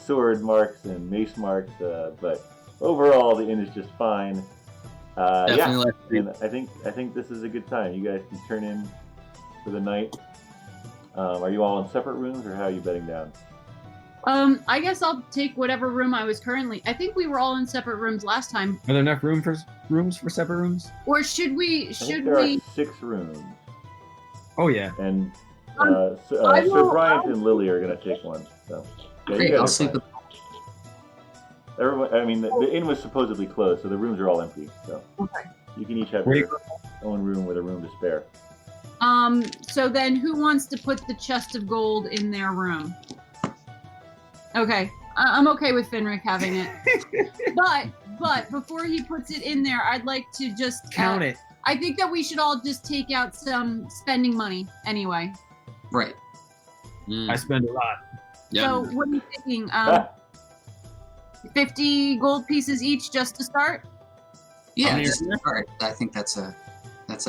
sword marks and mace marks. But overall, the inn is just fine. Definitely Yeah. like And I think this is a good time. You guys can turn in for the night. Are you all in separate rooms, or how are you bedding down? I guess I'll take whatever room I was currently. I think we were all in separate rooms last time. Are there enough rooms for separate rooms? Or should we? I think Should there we? are 6 rooms, Oh yeah. and I Sir will- Bryant and Lily are gonna take one. So yeah, you Great, guys I'll are sleep fine. with Everyone, I mean, the inn was supposedly closed, so the rooms are all empty. So Okay. you can each have Where your own room with a room to spare. So then, who wants to put the chest of gold in their room? Okay, I'm okay with Finric having it, but before he puts it in there, I'd like to just Count it. I think that we should all just take out some spending money anyway. right. I spend a lot. Yeah. So what are you thinking? 50 gold pieces each just to start? Yeah, many just are there? start. I think that's a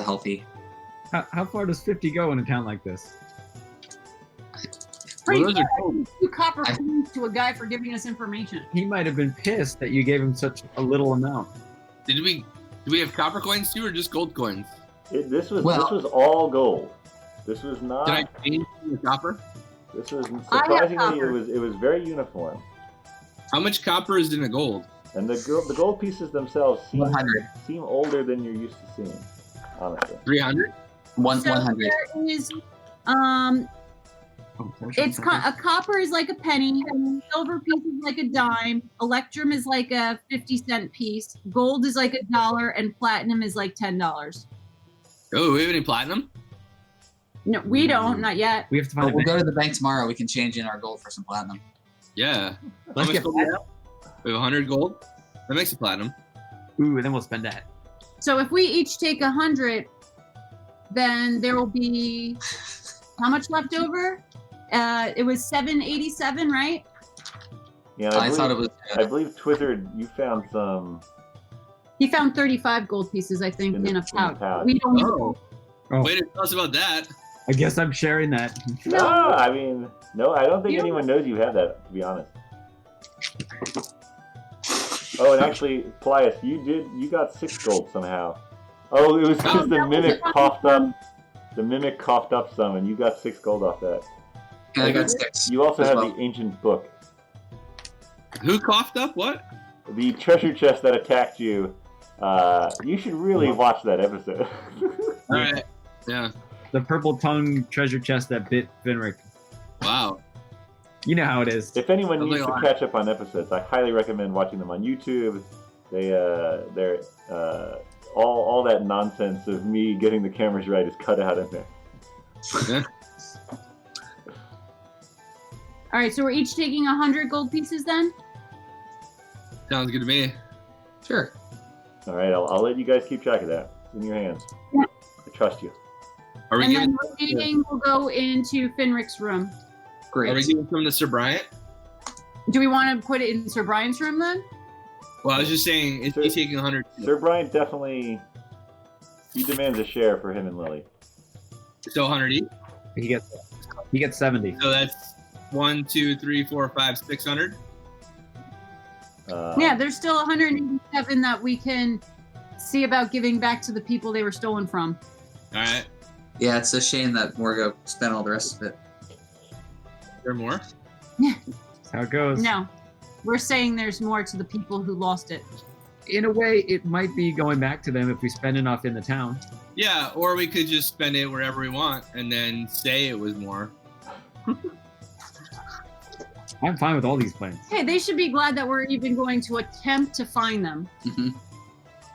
healthy. How far does 50 go in a town like this? Pretty those are fair. gold. 2 copper I- coins to a guy for giving us information. He might have been pissed that you gave him such a little amount. Do we have copper coins too, or just gold coins? This was Well- all gold. This was not. Did I change the copper? This was I have surprisingly copper. it was very uniform, How much copper is in a gold? and the gold pieces themselves 100. seem older than you're used to seeing. Honestly. 300? So 100. there is, It's a copper is like a penny, silver piece is like a dime, electrum is like a 50-cent piece, gold is like $1, and platinum is like $10. Oh, we have any platinum? No, we don't, not yet. We have to But find a we'll bank. go to the bank tomorrow. We can change in our gold for some platinum. Yeah. Let's How much get gold do we have? We have 100 gold. That makes a platinum. Ooh, and then we'll spend that. So if we each take 100, then there will be how much left over? It was 787, right? Yeah, I thought it was. I believe Twizzard, you found some. He found 35 gold pieces, I think, in a pouch. pouch. We don't. Oh. Oh. Way to tell us about that. I guess I'm sharing that. No. No, I mean, no, I don't think You- anyone knows you have that. To be honest. Oh, and actually, Paelias, you got 6 gold somehow. Oh, it was because the that was mimic the coughed one. up. The mimic coughed up some, and you got 6 gold off that. I got 6. You also as have well. the ancient book, Who coughed up what? the treasure chest that attacked you. You should really watch that episode. All right. Yeah. The purple tongue treasure chest that bit Finric. Wow. You know how it is. If anyone Sounds needs like to a lot. catch up on episodes, I highly recommend watching them on YouTube. They're all that nonsense of me getting the cameras right is cut out in there. All right, so we're each taking 100 gold pieces then? Sounds good to me. Sure. All right, I'll let you guys keep track of that. It's in your hands. Yeah. I trust you. Are we And giving? then remaining will go into Finric's room. Great. Are we giving some to Sir Bryant? Do we want to put it in Sir Brian's room then? Well, I was just saying, is he taking 100? Sir Brian definitely he demands a share for him and Lily. So 100 each. He gets 70. So that's 1, 2, 3, 4, 5, 600. Yeah, there's still 187 that we can see about giving back to the people they were stolen from. All right. Yeah, it's a shame that Morgo spent all the rest of it. There more? That's how it goes. No, we're saying there's more to the people who lost it. In a way, it might be going back to them if we spend enough in the town. Yeah, or we could just spend it wherever we want and then say it was more. I'm fine with all these plans. Hey, they should be glad that we're even going to attempt to find them.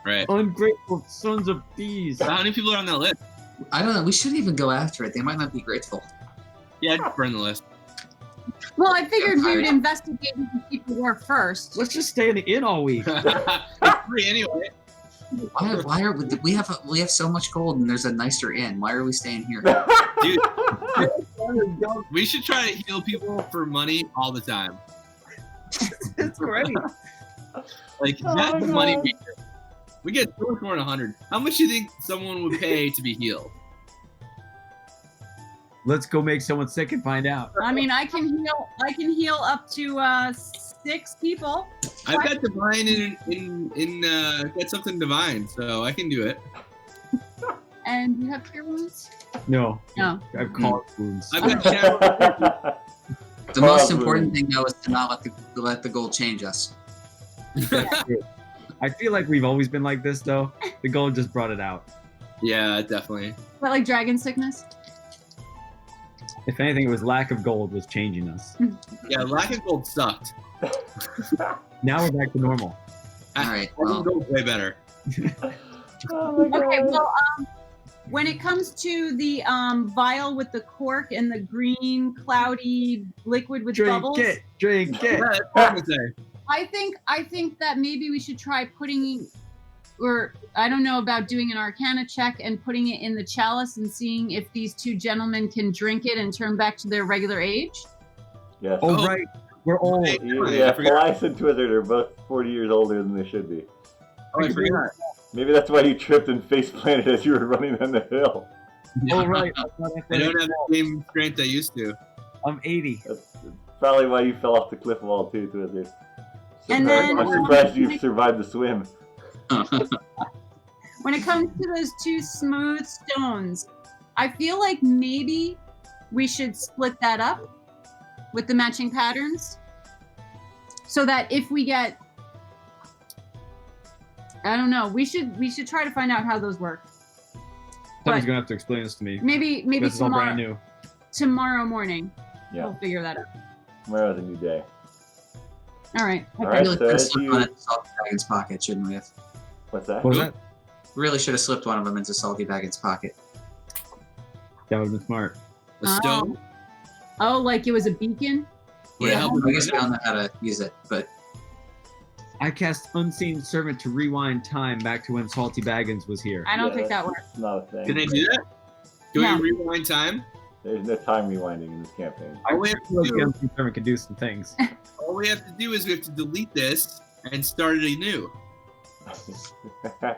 Right. Ungrateful sons of thieves. How many people are on that list? I don't know. We shouldn't even go after it. They might not be grateful. Yeah, I'd burn the list. Well, I figured we would investigate who the people were first. Let's just stay in the inn all week. It's free anyway. Why are we have so much gold and there's a nicer inn? Why are we staying here? Dude, we should try to heal people for money all the time. It's great. Like, that's the money we get so much more than 100. How much do you think someone would pay to be healed? Let's go make someone sick and find out. I mean, I can heal up to 6 people. I've got divine got something divine, so I can do it. And you have cure wounds? No. No. I've caught wounds. I've got channel. The most important thing though is to not let the gold change us. I feel like we've always been like this, though. The gold just brought it out. Yeah, definitely. Is that like dragon sickness? If anything, it was lack of gold was changing us. Yeah, lack of gold sucked. Now we're back to normal. All right. Well, Well, gold's way better. Okay, well, when it comes to the vial with the cork and the green cloudy liquid with bubbles, Drink it. Yeah, that's what I'm gonna say. I think that maybe we should try putting, or I don't know about doing an Arcana check and putting it in the chalice and seeing if these 2 gentlemen can drink it and turn back to their regular age. Yes. Oh, right. We're old. Yeah, Paelias and Twizzard are both 40 years older than they should be. Oh, I forgot. Maybe that's why you tripped and face planted as you were running down the hill. Oh, right. I don't have the same strength I used to. I'm 80. That's probably why you fell off the cliff wall too, Twizzard. And then- I'm surprised you survived the swim. When it comes to those 2 smooth stones, I feel like maybe we should split that up with the matching patterns so that if we get, I don't know, we should try to find out how those work. Somebody's gonna have to explain this to me. Maybe This is all brand new. tomorrow morning Yeah, we'll figure that out. tomorrow's a new day. All right. All Okay. right, really so should have as slipped you- one into Salty Baggin's pocket, shouldn't we have? What's that? What was that? Really should have slipped one of them into Salty Baggin's pocket. That would have been smart. A stone? Oh, like it was a beacon? Would it Yeah, help I guess we don't know how to use it, but I cast Unseen Servant to rewind time back to when Salty Baggins was here. I don't Yeah, think that works. It's not a thing. Can I do that? Can No. we rewind time? There's no time rewinding in this campaign. All we have I feel like to the do, Unseen Servant can do some things. all we have to do is we have to delete this and start it anew.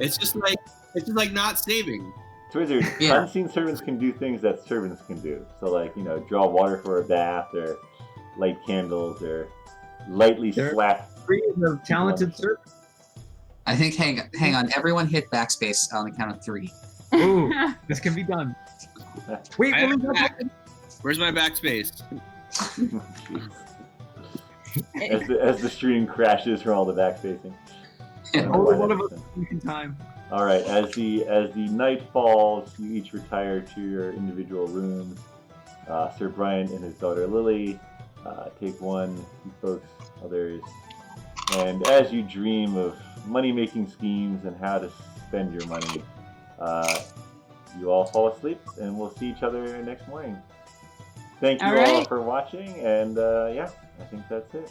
It's just like not saving. Twizzard, Yeah. unseen servants can do things that servants can do. So, like, draw water for a bath, or light candles, or lightly They're- slap. Three of the talented servant. I think hang on. Everyone hit backspace on the count of 3. Ooh, this can be done. Wait, I what have was a that? back. Where's my backspace? as the stream crashes from all the backspacing. Only one of us in time. All right. As the night falls, you each retire to your individual rooms. Sir Brian and his daughter Lily take one. You folks, others. And as you dream of money-making schemes and how to spend your money, you all fall asleep, and we'll see each other next morning. Thank you All all right. for watching, and I think that's it.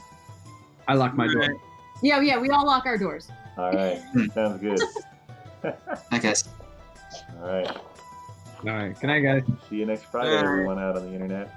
I locked my door. Yeah, we all lock our doors. All right. Sounds good. I guess. All right. All right. Good night, guys. See you next Friday, everyone out on the internet.